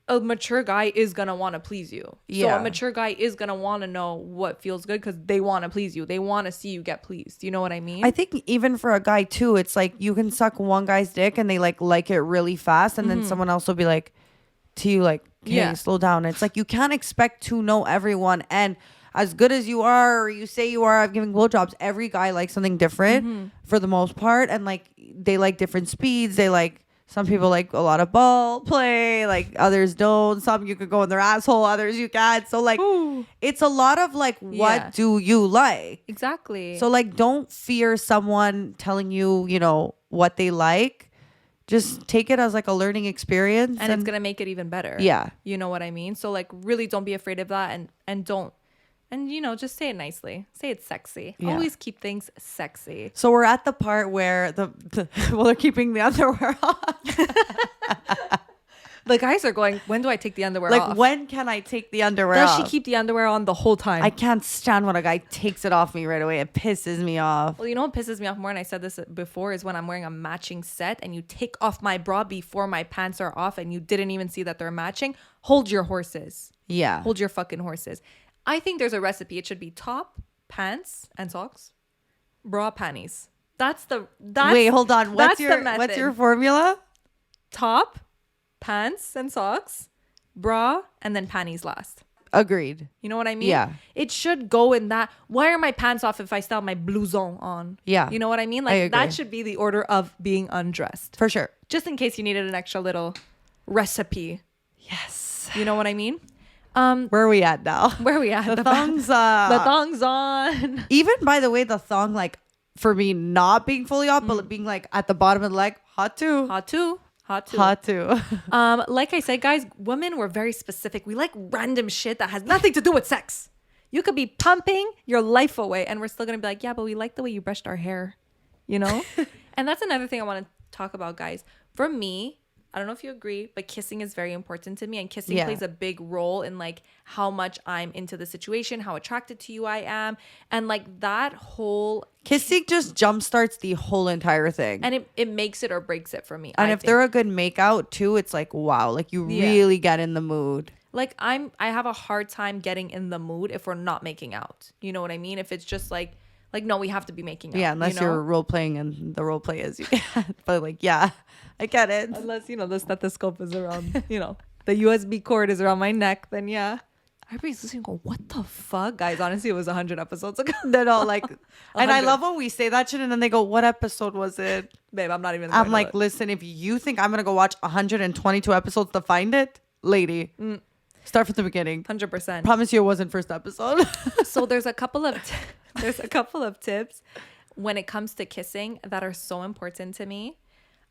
a mature guy is gonna want to please you. So a mature guy is gonna want to know what feels good, because they want to please you. They want to see you get pleased. You know what I mean? I think even for a guy too, it's you can suck one guy's dick and they like it really fast, and then someone else will be like to you okay, slow down. It's you can't expect to know everyone, and as good as you are, or you say you are, of giving blowjobs, every guy likes something different for the most part. And they like different speeds. Some people like a lot of ball play, others don't. Some you could go in their asshole, others you can't. So it's a lot of what do you like? Exactly. So don't fear someone telling you, what they like. Just take it as a learning experience. And it's going to make it even better. Yeah. You know what I mean? So really don't be afraid of that, and don't. And, just say it nicely. Say it's sexy. Yeah. Always keep things sexy. So we're at the part where they're keeping the underwear on. The guys are going, when do I take the underwear off? When can I take the underwear off? Does she keep the underwear on the whole time? I can't stand when a guy takes it off me right away. It pisses me off. Well, you know what pisses me off more, and I said this before, is when I'm wearing a matching set and you take off my bra before my pants are off and you didn't even see that they're matching. Hold your horses. Yeah. Hold your fucking horses. I think there's a recipe. It should be top, pants, and socks, bra, panties. Wait, hold on. What's your formula? Top, pants, and socks, bra, and then panties last. Agreed. You know what I mean? Yeah. It should go in that. Why are my pants off if I still have my blouson on? Yeah. You know what I mean? I agree. That should be the order of being undressed. For sure. Just in case you needed an extra little recipe. Yes. You know what I mean? Where are we at now? Where are we at? The thong's the thong's on. Even, by the way, the thong, for me not being fully off, but being at the bottom of the leg, hot too. Hot too. Hot too. Like I said, guys, women were very specific. We like random shit that has nothing to do with sex. You could be pumping your life away and we're still going to be like, yeah, but we like the way you brushed our hair, you know? And that's another thing I want to talk about, guys. For me, I don't know if you agree, but kissing is very important to me, and kissing plays a big role in like how much I'm into the situation, how attracted to you I am, and like that whole Kissing just jumpstarts the whole entire thing. and it makes it or breaks it for me. And I if think. they're a good makeout too, it's like wow, like you really get in the mood. Like I have a hard time getting in the mood if we're not making out. You know what I mean? If it's just like no, we have to be making out. Yeah, unless you're role playing and the role play is you can. But like, yeah, I get it. Unless, the stethoscope is around, the USB cord is around my neck, then yeah. Everybody's listening and go, what the fuck? Guys, honestly, it was 100 episodes ago. No, like, and I 100. love when we say that shit and then they go, what episode was it? Babe, I'm not even. I'm like, listen, if you think I'm going to go watch 122 episodes to find it, lady, start from the beginning. 100%. Promise you it wasn't first episode. So there's a couple of tips when it comes to kissing that are so important to me.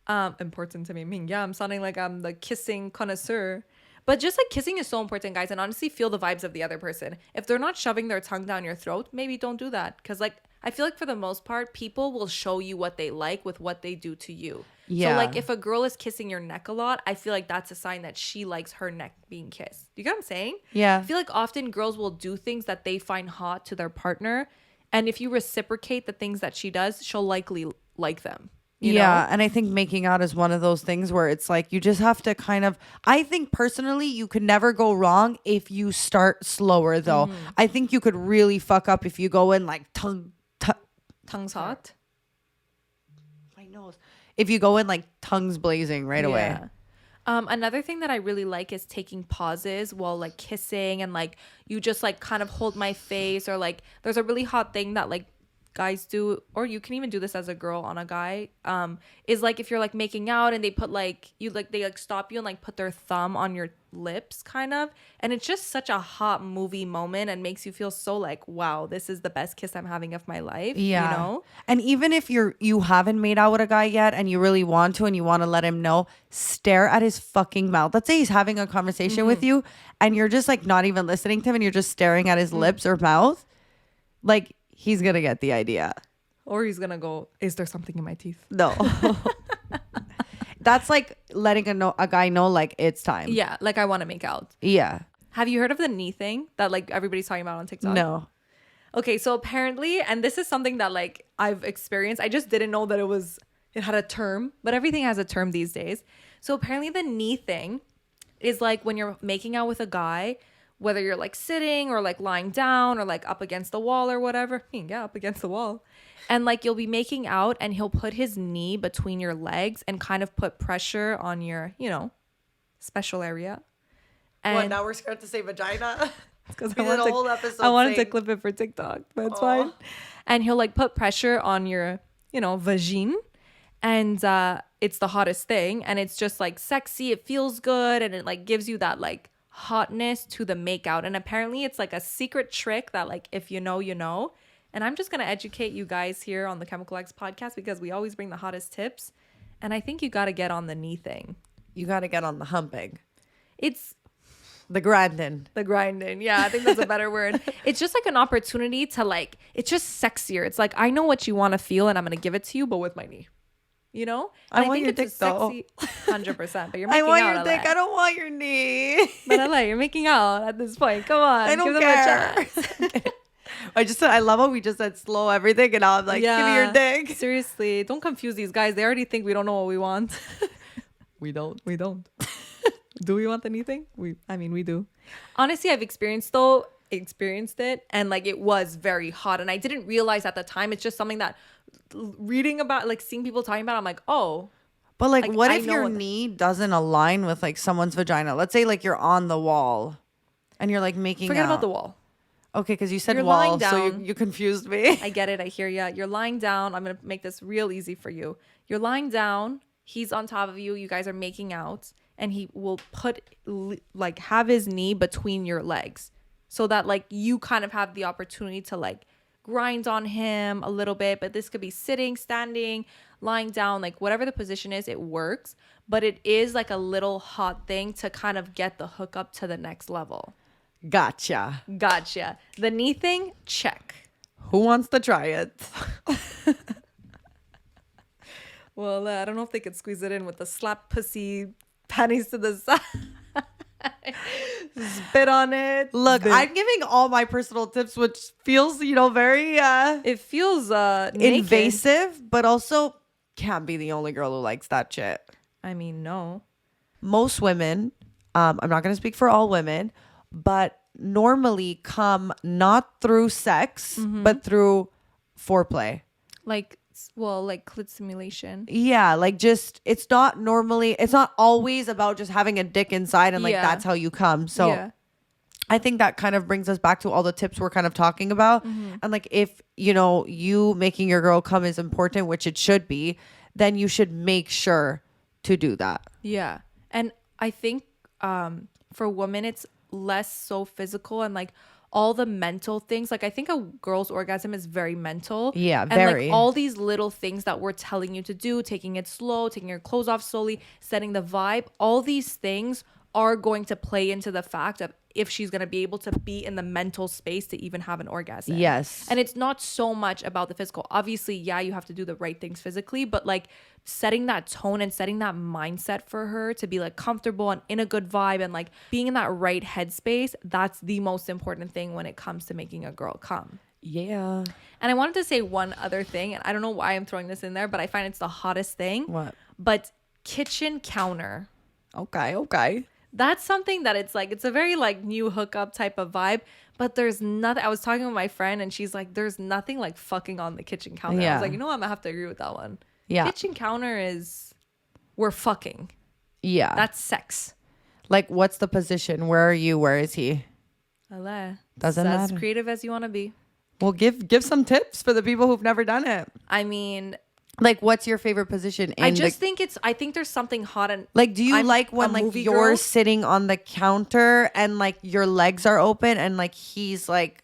Important to me. I mean, yeah, I'm sounding like I'm the kissing connoisseur. But just like kissing is so important, guys. And honestly, feel the vibes of the other person. If they're not shoving their tongue down your throat, maybe don't do that. Because like, I feel like for the most part, people will show you what they like with what they do to you. Yeah. So like if a girl is kissing your neck a lot, I feel like that's a sign that she likes her neck being kissed. You get what I'm saying? Yeah. I feel like often girls will do things that they find hot to their partner. And if you reciprocate the things that she does, she'll likely like them. You know? And I think making out is one of those things where it's like you just have to kind of, I think personally you could never go wrong if you start slower though. I think you could really fuck up if you go in like Tongue's hot. my nose. If you go in like tongues blazing right away. Another thing that I really like is taking pauses while like kissing, and like you just like kind of hold my face, or like there's a really hot thing that like guys do, or you can even do this as a girl on a guy, is like if you're like making out and they put like they like stop you and like put their thumb on your lips kind of, and it's just such a hot movie moment and makes you feel so like, wow, this is the best kiss I'm having of my life. And even if you haven't made out with a guy yet and you really want to and you want to let him know, stare at his fucking mouth. Let's say he's having a conversation with you and you're just like not even listening to him and you're just staring at his lips or mouth, like he's gonna get the idea. Or he's gonna go, is there something in my teeth? No. That's like letting a guy know like it's time. Yeah, like I want to make out. Yeah. Have you heard of the knee thing that like everybody's talking about on TikTok? No. Okay, so apparently, and this is something that like I've experienced. I just didn't know that it had a term, but everything has a term these days. So apparently the knee thing is like when you're making out with a guy, whether you're like sitting or like lying down or like up against the wall or whatever. Yeah, up against the wall. And like you'll be making out and he'll put his knee between your legs and kind of put pressure on your, special area. And What, now we're scared to say vagina? because We did a whole episode I wanted to saying- clip it for TikTok, but it's fine. And he'll like put pressure on your, vagine. And it's the hottest thing. And it's just like sexy. It feels good. And it like gives you that like hotness to the makeout. And apparently it's like a secret trick that like if you know, you know. And I'm just going to educate you guys here on the Chemical X podcast because we always bring the hottest tips. And I think you got to get on the knee thing. You got to get on the humping. It's The grinding. the grinding. Yeah, I think that's a better word. It's just like an opportunity to like, it's just sexier. It's like, I know what you want to feel and I'm going to give it to you, but with my knee. You know? I And want your dick, though. 100%. But you're I making want out. your dick. LA. I don't want your knee. But LA, you're making out at this point. Come on. I don't give them care. a chance. I love how we just said slow everything and now I'm like, give me your dick. Seriously, don't confuse these guys. They already think we don't know what we want. We don't. We don't. Do we want anything? We do. Honestly, I've experienced it and like it was very hot and I didn't realize at the time. It's just something that reading about, like seeing people talking about, I'm like, oh. But like, Like, what I if know your what the- knee doesn't align with like someone's vagina? Let's say like you're on the wall and you're like making Forget out. about the wall. Okay, because you said You're wall, lying so down. you confused me. I get it. I hear you. You're lying down. I'm going to make this real easy for you. You're lying down. He's on top of you. You guys are making out. And he will have his knee between your legs. So that like you kind of have the opportunity to like grind on him a little bit. But this could be sitting, standing, lying down, like whatever the position is, it works. But it is like a little hot thing to kind of get the hookup to the next level. Gotcha. Gotcha. The knee thing, check. Who wants to try it? Well, I don't know if they could squeeze it in with the slap pussy panties to the side. Spit on it. Look, Spit. I'm giving all my personal tips, which feels, very It feels naked. invasive, but also can't be the only girl who likes that shit. I mean, no. Most women, I'm not going to speak for all women, but normally come not through sex, but through foreplay. Like clit stimulation. Yeah, like just it's not always about just having a dick inside and like Yeah. that's how you come. So Yeah. I think that kind of brings us back to all the tips we're kind of talking about. And like if, you making your girl come is important, which it should be, then you should make sure to do that. Yeah. And I think for women, it's less so physical and like all the mental things. Like I think a girl's orgasm is very mental. Yeah, and very. like all these little things that we're telling you to do, taking it slow, taking your clothes off slowly, setting the vibe, all these things are going to play into the fact of if she's going to be able to be in the mental space to even have an orgasm. Yes. And it's not so much about the physical. Obviously, yeah, you have to do the right things physically, but like setting that tone and setting that mindset for her to be like comfortable and in a good vibe and like being in that right headspace, that's the most important thing when it comes to making a girl come. Yeah. And I wanted to say one other thing, and I don't know why I'm throwing this in there, but I find it's the hottest thing. What? But kitchen counter. Okay. That's something that it's a very like new hookup type of vibe, but there's nothing. I was talking with my friend and she's like, there's nothing like fucking on the kitchen counter. I Yeah. was like, I'm gonna have to agree with that one. Yeah. Kitchen counter we're fucking. Yeah. That's sex. Like, what's the position? Where are you? Where is he? Doesn't Doesn't as matter. creative as you want to be. Well, give some tips for the people who've never done it. I mean, Like, what's your favorite position? I think there's something hot and like, do you I'm like a when like movie you're girl. sitting on the counter and like your legs are open and like he's like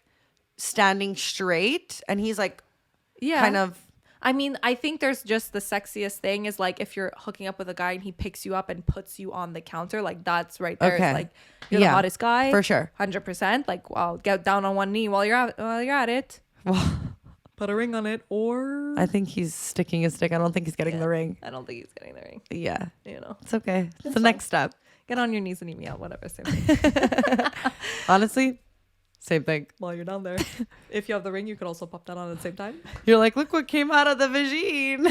standing straight and he's like Yeah. kind of. I mean, I think there's just the sexiest thing is like if you're hooking up with a guy and he picks you up and puts you on the counter, like that's right there. Okay. It's like you're Yeah, the hottest guy for sure. 100%. Like, wow, get down on one knee while you're at it. Well, Put a ring on it, or I think he's sticking his stick. I don't think he's getting the ring. I don't think he's getting the ring. Yeah, You it's okay. It's the fine. next step. get on your knees and eat me out, whatever. Same thing. Honestly, same thing. While you're down there, if you have the ring, you could also pop that on at the same time. You're like, look what came out of the vagine.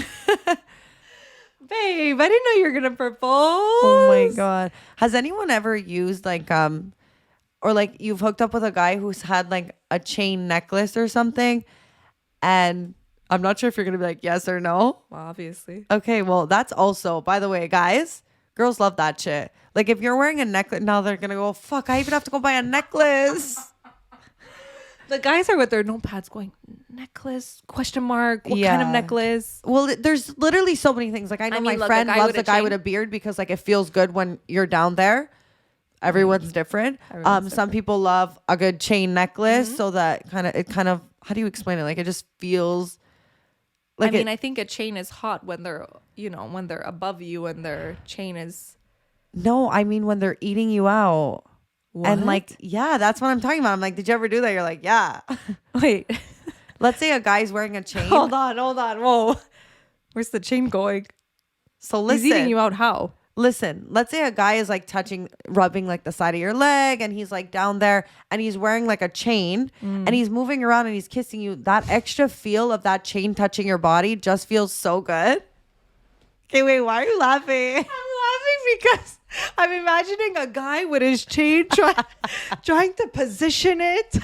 Babe, I didn't know you were gonna propose. Oh my god. Has anyone ever used like or like you've hooked up with a guy who's had like a chain necklace or something and I'm not sure if you're going to be like yes or no. Well, obviously. Okay, well, that's also, by the way, guys, girls love that shit. Like if you're wearing a necklace, now they're going to go, fuck, I even have to go buy a necklace. The guys are with their notepads going, necklace, question mark, what kind of Yeah. necklace? Well, there's literally so many things. Like I know I mean, my look, friend a guy loves with a a guy chain- with a beard because like it feels good when you're down there. Everyone's different. Everyone's Some people love a good chain necklace so that kind of how do you explain it? Like it just feels like I mean, I think a chain is hot when they're, when they're above you and their chain is. no, I mean when they're eating you out. And What? like, yeah, that's what I'm talking about. I'm like, did you ever do that? You're like, yeah. Wait, Let's say a guy's wearing a chain. hold on. Whoa. Where's the chain going? So listen. He's eating you out how? Listen, let's say a guy is like rubbing like the side of your leg and he's like down there and he's wearing like a chain and he's moving around and he's kissing you. That extra feel of that chain touching your body just feels so good. Okay, wait, why are you laughing? I'm laughing because I'm imagining a guy with his chain trying to position it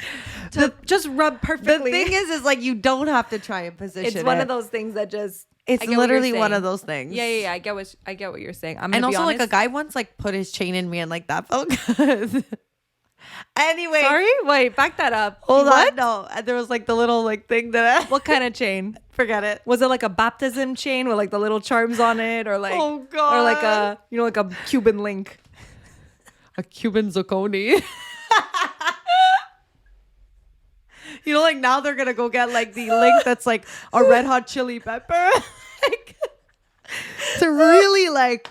to just rub The perfectly. thing is like you don't have to try and position it's one it. of those things that just. It's I get what you're literally one saying. of those things. Yeah. I get what you're saying. I'm And gonna be also like a honest. guy once like put his chain in me and like that felt good. Anyway. Sorry, wait, back that up. Hold What? on. No, and there was like the little like thing that What kind of chain? forget it. Was it like a baptism chain with like the little charms on it, or like, Oh, God. or like a like a Cuban link? A Cuban zirconi. Like now they're gonna go get like the link that's like a red hot chili pepper. Like, to really like.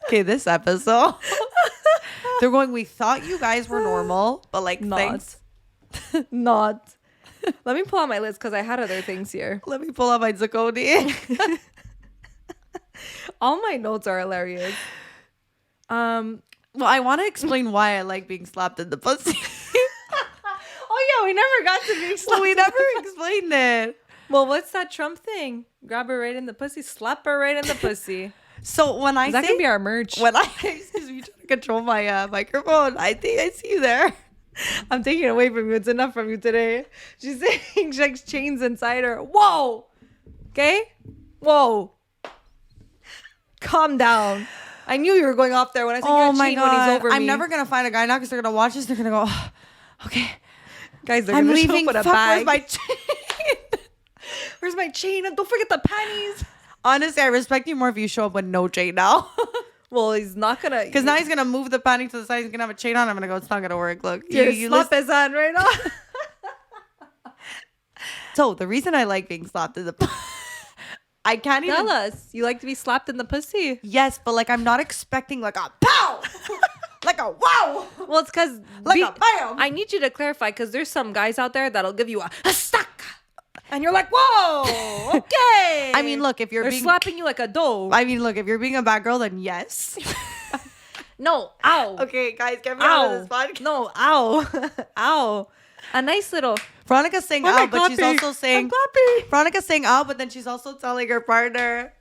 Okay, this episode. They're going, we thought you guys were normal, but like, Not. thanks. Not. Let me pull out my list because I had other things here. Let me pull out my Zucchini. All my notes are hilarious. Well, I want to explain why I like being slapped in the pussy. Oh yeah, we never got to being slapped. Well, we never explained it. Well, what's that Trump thing? Grab her right in the pussy, slap her right in the pussy. So when I That say, could be our merch. when I excuse me, trying to control my microphone, I think I see you there. I'm taking it away from you. It's enough from you today. She's saying she likes chains inside her. Whoa. Okay? Whoa. Calm down. I knew you were going off there when I said Oh you're a my chain when he's god! over I'm me. never gonna find a guy now because they're gonna watch this. They're gonna go, "Oh, okay, Guys, they're I'm gonna leaving. show up with a Fuck, bag. where's my chain?" Where's my chain? And don't forget the panties. Honestly, I respect you more if you show up with no chain now. Well, he's not gonna. Because now he's gonna move the panty to the side. He's gonna have a chain on. I'm gonna go. It's not gonna work. Look, you slap his hand right now. So the reason I like being slapped is I can't even. Tell us. You like to be slapped in the pussy? Yes, but like I'm not expecting like a pow, like a wow, Well, it's because like a bam. I need you to clarify because there's some guys out there that'll give you a stuck, and you're like, whoa, okay. I mean, look, if you're They're being, slapping you like a doe. I mean, look, if you're being a bad girl, then yes. No, ow. Okay, guys, get me out of this podcast. No, ow, ow. A nice little. Veronica's saying Oh, my out, but she's clappy. also saying I'm clappy. Veronica's saying out, but then she's also telling her partner,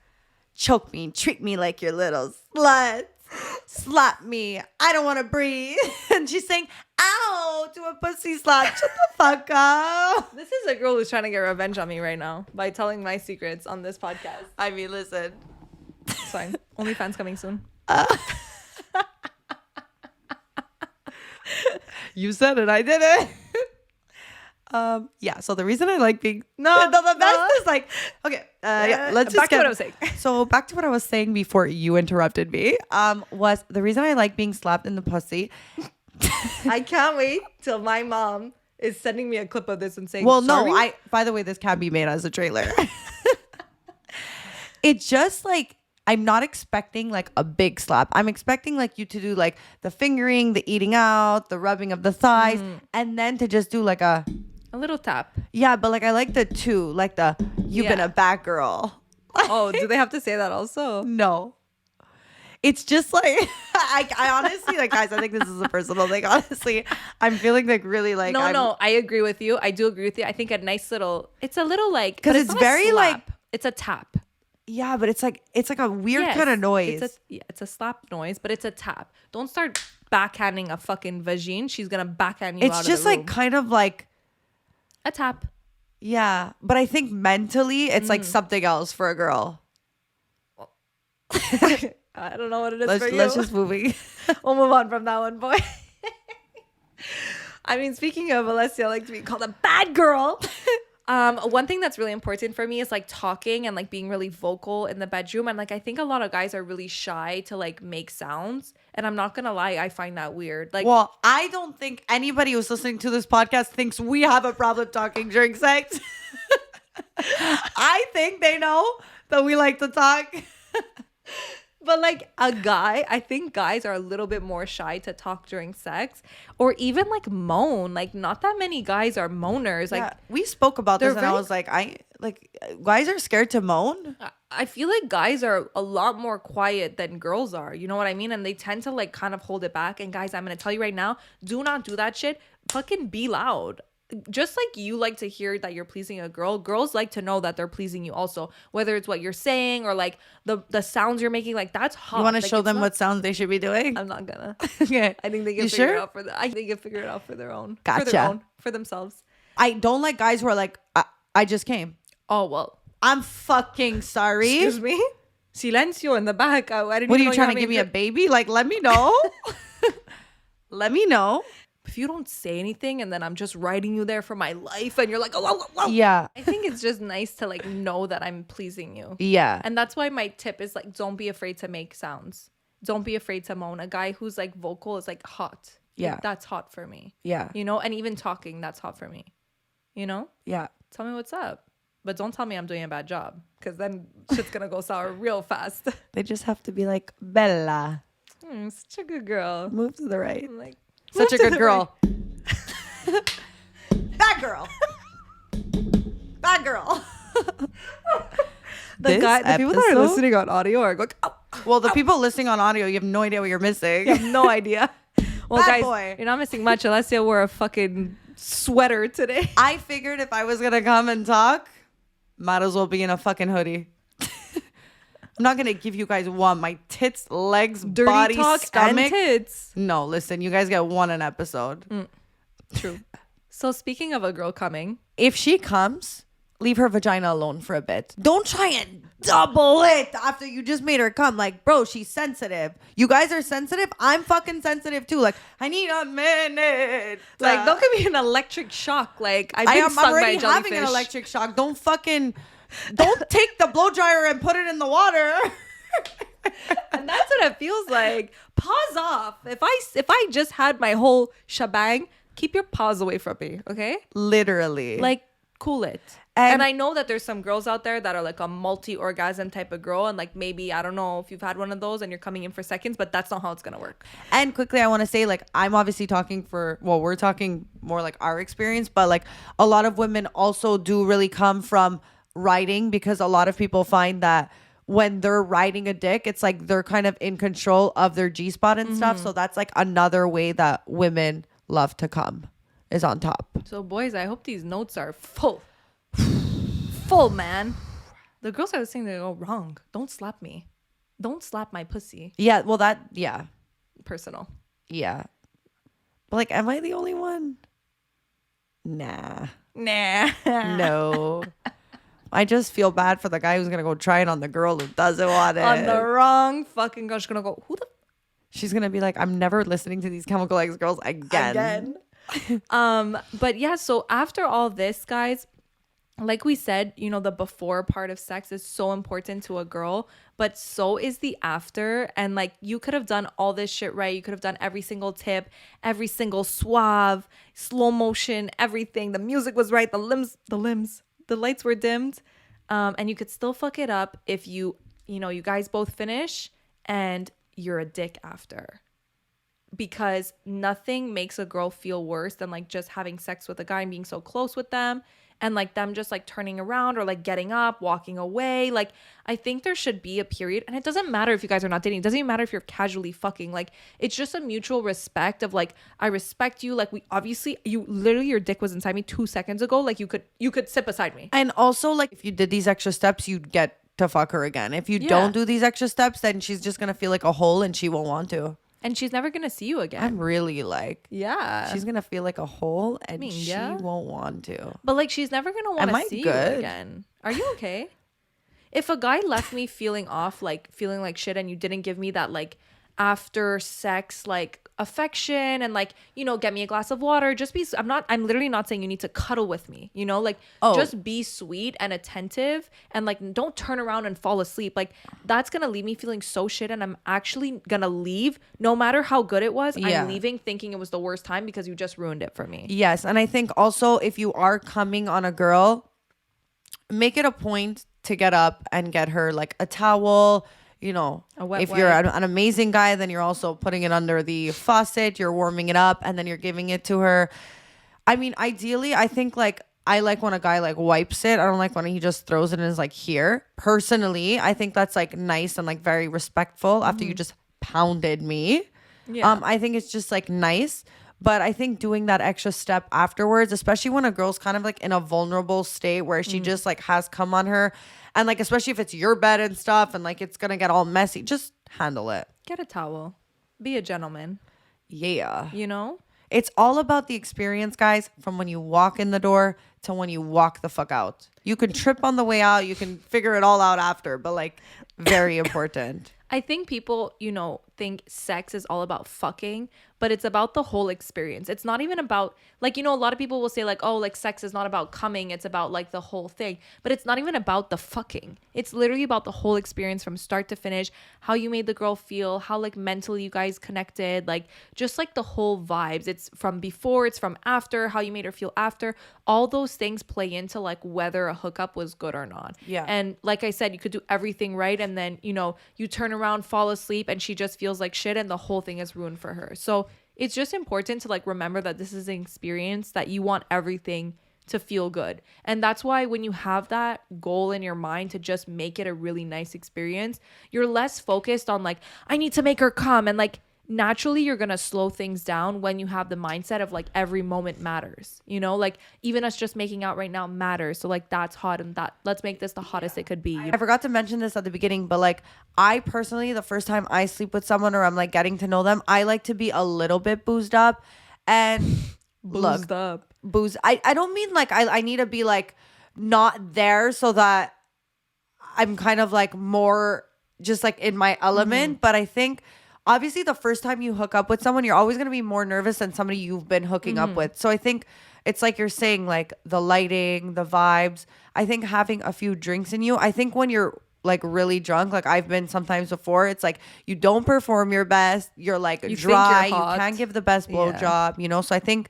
choke me, treat me like your little slut, slap me, I don't want to breathe. And she's saying ow to a pussy slap. Shut the fuck up. This is a girl who's trying to get revenge on me right now by telling my secrets on this podcast. I mean, listen. It's fine. OnlyFans coming soon. You said it, I did it. Yeah, so the reason I like being the best is like, okay, yeah, let's just back to get what I was saying. So back to what I was saying before you interrupted me. Was the reason I like being slapped in the pussy. I can't wait till my mom is sending me a clip of this and saying, Well, sorry? no, by the way, this can be made as a trailer. It's just like I'm not expecting like a big slap. I'm expecting like you to do like the fingering, the eating out, the rubbing of the thighs, and then to just do like a little tap. yeah, but like I like the two, like the you've been Yeah. a bad girl. Oh, do they have to say that also? No. It's just like I honestly like guys, I think this is a personal thing. Honestly, I'm feeling like really like No, I agree with you. I do agree with you. I think a nice little, it's a little like, 'Cause but it's not a very, slap. like- it's a tap. yeah, but it's like a weird Yes, kind of noise. It's a slap noise, but it's a tap. Don't start backhanding a fucking vagine. She's gonna backhand you out It's of just the room. like kind of like a tap. yeah, but I think mentally it's like something else for a girl. I don't know what it is for you. Let's just move. We'll move on from that one, boy. I mean, speaking of Alessia, I like to be called a bad girl. One thing that's really important for me is like talking and like being really vocal in the bedroom. And like, I think a lot of guys are really shy to like make sounds. And I'm not gonna lie, I find that weird. Like, Well, I don't think anybody who's listening to this podcast thinks we have a problem talking during sex. I think they know that we like to talk. but like a guy, I think guys are a little bit more shy to talk during sex or even like moan. Like, not that many guys are moaners. Like, Yeah, we spoke about this they're and I very- was like, guys are scared to moan. I feel like guys are a lot more quiet than girls are. You know what I mean? And they tend to like kind of hold it back. And guys, I'm going to tell you right now, do not do that shit. Fucking be loud. Just like you like to hear that you're pleasing a girl, girls like to know that they're pleasing you also. Whether it's what you're saying or like the sounds you're making, like that's hot. You want to Like, show it's them not- what sounds they should be doing? I'm not gonna. Okay. I think they can You figure sure? it out for I think they can figure it out for their own. For Gotcha. their own. For themselves. I don't like guys who are like, I just came. Oh well. I'm fucking sorry. Excuse me? Silencio in the back. I didn't What are even you know trying to had give me a a baby? Like, let me know. Let me know. if you don't say anything and then I'm just writing you there for my life and you're like, oh, whoa, whoa, whoa. Yeah. I think it's just nice to like know that I'm pleasing you. Yeah. And that's why my tip is like, don't be afraid to make sounds. Don't be afraid to moan. A guy who's like vocal is like hot. Yeah. Like, that's hot for me. Yeah. You know, and even talking, that's hot for me. You know? Yeah. Tell me what's up. But don't tell me I'm doing a bad job because then shit's going to go sour real fast. They just have to be like, Bella. Such a good girl. Move to the right. I'm like, Such a move to good the girl. Bad girl. Bad girl. The This people that are episode- listening on audio are going, oh, Well, the people listening on audio, you have no idea what you're missing. you have no idea. Well, Bad guys, boy. you're not missing much unless you wear a fucking sweater today. I figured if I was gonna come and talk, might as well be in a fucking hoodie. I'm not gonna give you guys one. My tits, legs, Dirty body, talk stomach. and tits. No, listen, you guys get one an episode. True. So speaking of a girl coming, If she comes, leave her vagina alone for a bit. Don't try and double it after you just made her come. Like, bro, she's sensitive. You guys are sensitive. I'm fucking sensitive too. Like, I need a minute. like, don't give me an electric shock. Like, I've I been am stung by already a having an jellyfish. electric shock. Don't take the blow dryer and put it in the water. And that's what it feels like. Pause off. If I just had my whole shebang, keep your paws away from me, okay? Literally. Like, cool it. And I know that there's some girls out there that are like a multi-orgasm type of girl, and like maybe, I don't know if you've had one of those and you're coming in for seconds, but that's not how it's gonna work. And quickly, I want to say, like, I'm obviously we're talking more like our experience, but like a lot of women also do really come from riding, because a lot of people find that when they're riding a dick, it's like they're kind of in control of their G-spot and stuff. So that's like another way that women love to come, is on top. So boys, I hope these notes are full. Full, man. The girls are saying they go wrong. Don't slap me. Don't slap my pussy. Yeah, well, yeah. Personal. But like, am I the only one? Nah. No. I just feel bad for the guy who's gonna go try it on the girl who doesn't want it. On the wrong fucking girl. She's gonna go, who the She's gonna be like, I'm never listening to these Chemical X girls again. But yeah, so after all this, guys, like we said, you know, the before part of sex is so important to a girl, but so is the after. And like, you could have done all this shit right. You could have done every single tip, every single suave, slow motion, everything. The music was right. The lights were dimmed. And you could still fuck it up if you guys both finish and you're a dick after. Because nothing makes a girl feel worse than like just having sex with a guy and being so close with them, and like them just like turning around or like getting up, walking away. Like, I think there should be a period, and it doesn't matter if you guys are not dating. It doesn't even matter if you're casually fucking. Like, it's just a mutual respect of like, I respect you. Like, your dick was inside me 2 seconds ago. Like, you could sit beside me. And also, like, if you did these extra steps, you'd get to fuck her again. If you don't do these extra steps, then she's just gonna feel like a hole and she won't want to. And she's never gonna see you again. I'm really like, yeah. she's gonna feel like a hole and mean, she yeah. won't want to. But like, she's never gonna want Am I to see good? you again. Are you okay? If a guy left me feeling off, like feeling like shit, and you didn't give me that like after sex like affection and like, you know, get me a glass of water, I'm literally not saying you need to cuddle with me, you know, like just be sweet and attentive, and like don't turn around and fall asleep. Like, that's gonna leave me feeling so shit, and I'm actually gonna leave no matter how good it was. Yeah. I'm leaving thinking it was the worst time because you just ruined it for me. Yes, and I think also if you are coming on a girl, make it a point to get up and get her like a towel. You know, if you're an amazing guy, then you're also putting it under the faucet, you're warming it up, and then you're giving it to her. I mean, ideally, I think like, I like when a guy like wipes it. I don't like when he just throws it and is like here. Personally, I think that's like nice and like very respectful after you just pounded me. Yeah. I think it's just like nice. But I think doing that extra step afterwards, especially when a girl's kind of like in a vulnerable state where she just like has come on her, and like, especially if it's your bed and stuff and like it's gonna get all messy, just handle it. Get a towel. Be a gentleman. Yeah. You know? It's all about the experience, guys, from when you walk in the door to when you walk the fuck out. You can trip on the way out, you can figure it all out after, but like, very important. I think people, you know, think sex is all about fucking, but it's about the whole experience. It's not even about, like, you know, a lot of people will say like, oh, like sex is not about coming, it's about like the whole thing, but it's not even about the fucking. It's literally about the whole experience from start to finish, how you made the girl feel, how like mentally you guys connected, like just like the whole vibes. It's from before, it's from after, how you made her feel after. All those things play into like whether a hookup was good or not. Yeah. And like I said, you could do everything right, and then, you know, you turn around, fall asleep, and she just feels feels like shit and the whole thing is ruined for her. So it's just important to like remember that this is an experience that you want everything to feel good. And that's why when you have that goal in your mind to just make it a really nice experience, you're less focused on like, I need to make her come. And like naturally you're gonna slow things down when you have the mindset of like every moment matters, you know, like even us just making out right now matters. So like that's hot, and that let's make this the hottest it could be. I forgot to mention this at the beginning, but like I personally, the first time I sleep with someone or I'm like getting to know them, I like to be a little bit boozed up. And Boozed up. booze. I don't mean like I need to be like not there so that I'm kind of like more just like in my element. But I think obviously the first time you hook up with someone, you're always going to be more nervous than somebody you've been hooking up with. So I think it's like you're saying, like the lighting, the vibes. I think having a few drinks in you, I think when you're like really drunk, like I've been sometimes before, it's like you don't perform your best. You're like You think dry. you're hot. You can't give the best blowjob, you know? So I think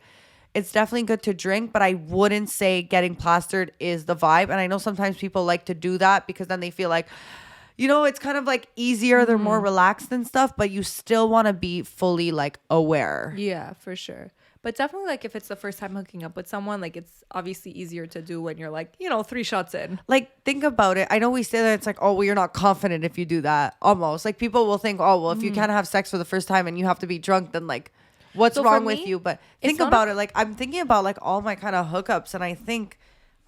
it's definitely good to drink, but I wouldn't say getting plastered is the vibe. And I know sometimes people like to do that because then they feel like, you know, it's kind of like easier. They're more relaxed and stuff, but you still want to be fully like aware. Yeah, for sure. But definitely like if it's the first time hooking up with someone, like it's obviously easier to do when you're like, you know, 3 shots in. Like, think about it. I know we say that it's like, oh, well, you're not confident if you do that. Almost like people will think, oh, well, if you can't have sex for the first time and you have to be drunk, then like, what's So for wrong with me, you? But it's think not about it. Like, I'm thinking about like all my kind of hookups, and I think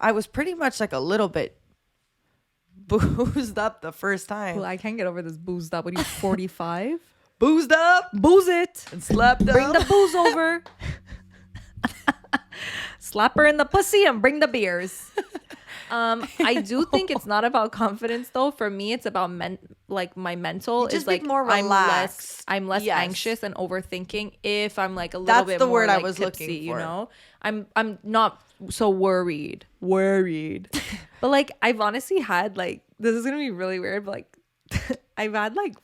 I was pretty much like a little bit boozed up the first time. Well, I can't get over this boozed up. What are you, 45? Boozed up Booze it. and slept up. Bring the booze over. Slap her in the pussy and bring the beers. I do think it's not about confidence though. For me, it's about like my mental You just is like be more I'm relaxed. less Yes. anxious and overthinking if I'm like a little That's bit the more word I like was tipsy, looking you for. know. I'm not so worried. But like I've honestly had like, this is gonna be really weird, but like I've had like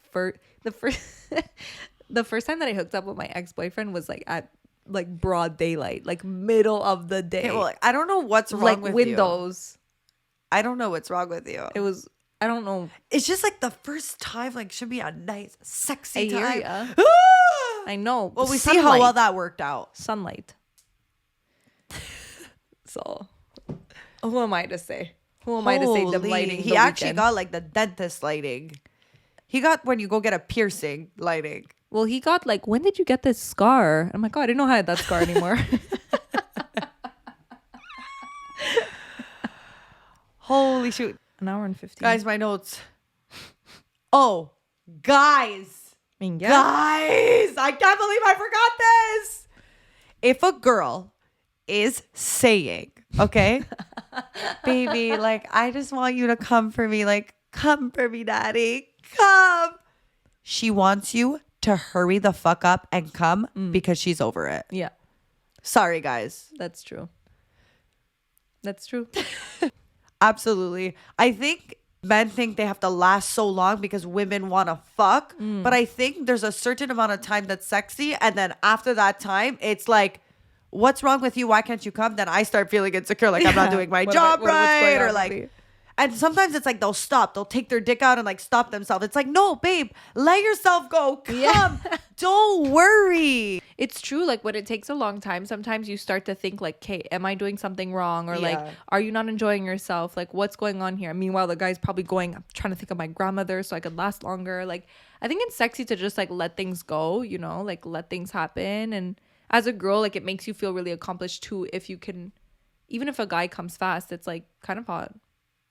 the first time that I hooked up with my ex-boyfriend was like at like broad daylight, like middle of the day. Okay, well, like, I don't know what's wrong like with windows. you. I don't know what's wrong with you. It was, I don't know. It's just like the first time, like, should be a nice, sexy I hear time. ya. I know. Well, we see how well that worked out. Sunlight. So, who am I to say? Who am I to say the Holy, lighting? He the actually weekend? got like the dentist lighting. He got when you go get a piercing lighting. Well, he got like, when did you get this scar? I'm like, oh, I didn't know I had that scar anymore. Holy shoot. An hour and 15. Guys, my notes. Oh, guys. I mean, yeah. Guys, I can't believe I forgot this. If a girl is saying, okay, baby, like, I just want you to come for me. Like, come for me, daddy. Come. She wants you to hurry the fuck up and come because she's over it. Yeah, Sorry, guys. that's true. That's true. Absolutely. I think men think they have to last so long because women want to fuck. But I think there's a certain amount of time that's sexy. And then after that time, it's like, what's wrong with you? Why can't you come? Then I start feeling insecure. Like I'm not doing my job what's right. going Or on like, with me? and sometimes it's like they'll stop. They'll take their dick out and like stop themselves. It's like, no, babe, let yourself go. Come. Yeah. Don't worry. It's true. Like when it takes a long time, sometimes you start to think like, okay, am I doing something wrong? Or like, Yeah. are you not enjoying yourself? Like what's going on here? Meanwhile, the guy's probably going, I'm trying to think of my grandmother so I could last longer. Like, I think it's sexy to just like let things go, you know, like let things happen. And as a girl, like it makes you feel really accomplished too. If you can, even if a guy comes fast, it's like kind of hot.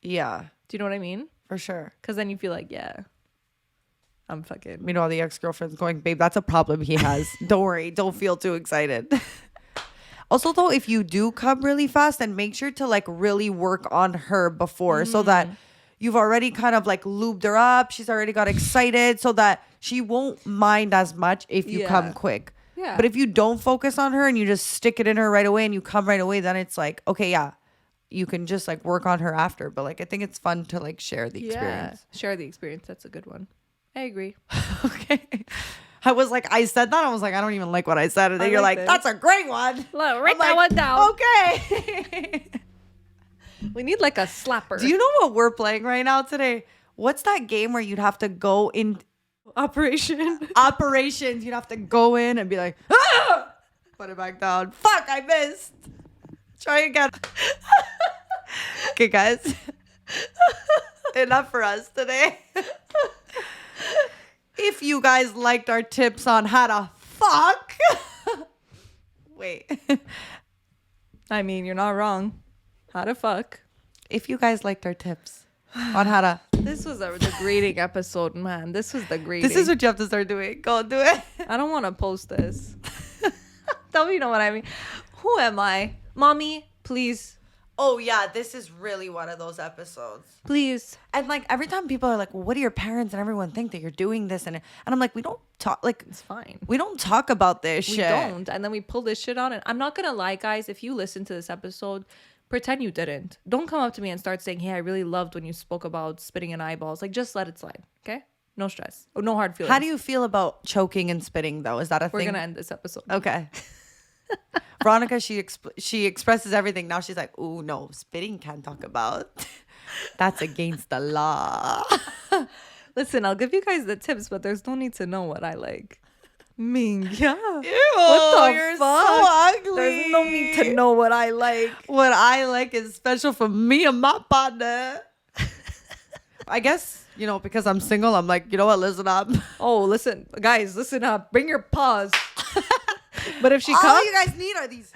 Yeah, Do you know what I mean? for sure. Because then you feel like, yeah, I'm fucking. Meanwhile, the ex-girlfriend's going, babe, that's a problem he has. Don't worry. Don't feel too excited. Also, though, if you do come really fast, then make sure to like really work on her before so that you've already kind of like lubed her up. She's already got excited so that she won't mind as much if you come Yeah. quick. Yeah. But if you don't focus on her and you just stick it in her right away and you come right away, then it's like, okay, yeah, you can just like work on her after. But like, I think it's fun to like share the experience. Yeah. Share the experience. That's a good one. I agree. Okay. I was like, I said that. I was like, I don't even like what I said. And then I you're like like, this. that's a great one. Look, write I'm that like, one down. Okay. We need like a slapper. Do you know what we're playing right now today? What's that game where you'd have to go in? Operation. Operations. You'd have to go in and be like, ah! Put it back down. Fuck, I missed. Try again. Okay, guys. Enough for us today. If you guys liked our tips on how to fuck. Wait. I mean, you're not wrong. How to fuck. If you guys liked our tips on how to. This was the grading episode, man. This was the grading. This is what you have to start doing. Go do it. I don't want to post this. Don't you know what I mean? Who am I? Mommy, please. Oh, yeah. This is really one of those episodes. Please. And like every time people are like, well, what do your parents and everyone think that you're doing this? And I'm like, we don't talk, like, It's fine. we don't talk about this We shit. don't. And then we pull this shit on. And I'm not going to lie, guys. If you listen to this episode, pretend you didn't. Don't come up to me and start saying, hey, I really loved when you spoke about spitting in eyeballs. Like, just let it slide. Okay? No stress. Oh, no hard feelings. How do you feel about choking and spitting, though? Is that a We're thing? going to end this episode. Okay. Veronica, she expresses everything. Now she's like, ooh, no, spitting can't talk about. That's against the law. Listen, I'll give you guys the tips, but there's no need to know what I like. Ming, yeah. Ew, What the you're fuck? so ugly. There's no need to know what I like. What I like is special for me and my partner. I guess, you know, because I'm single, I'm like, you know what, listen up. Oh, listen, guys, listen up. Bring your paws. But if she All comes, you guys need are these.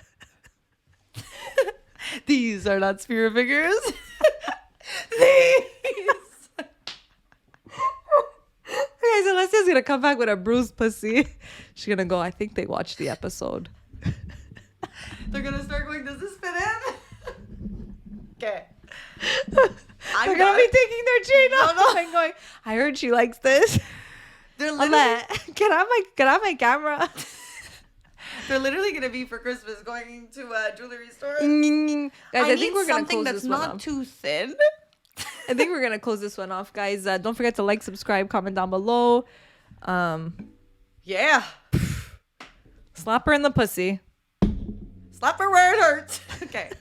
These are not spirit figures. These. guys, Alessia's gonna come back with a bruised pussy. She's gonna go, I think they watched the episode. They're gonna start going, does this fit in? Okay. They're gonna be taking their chain off. No. I'm going, I heard she likes this. They're I'm literally, like, get out my camera. they're literally gonna be for Christmas going to a jewelry store. Guys, I think need we're gonna something close that's this one not off. too thin. I think we're gonna close this one off, guys. Don't forget to like, subscribe, comment down below. Yeah. Slap her in the pussy. Slap her where it hurts. Okay.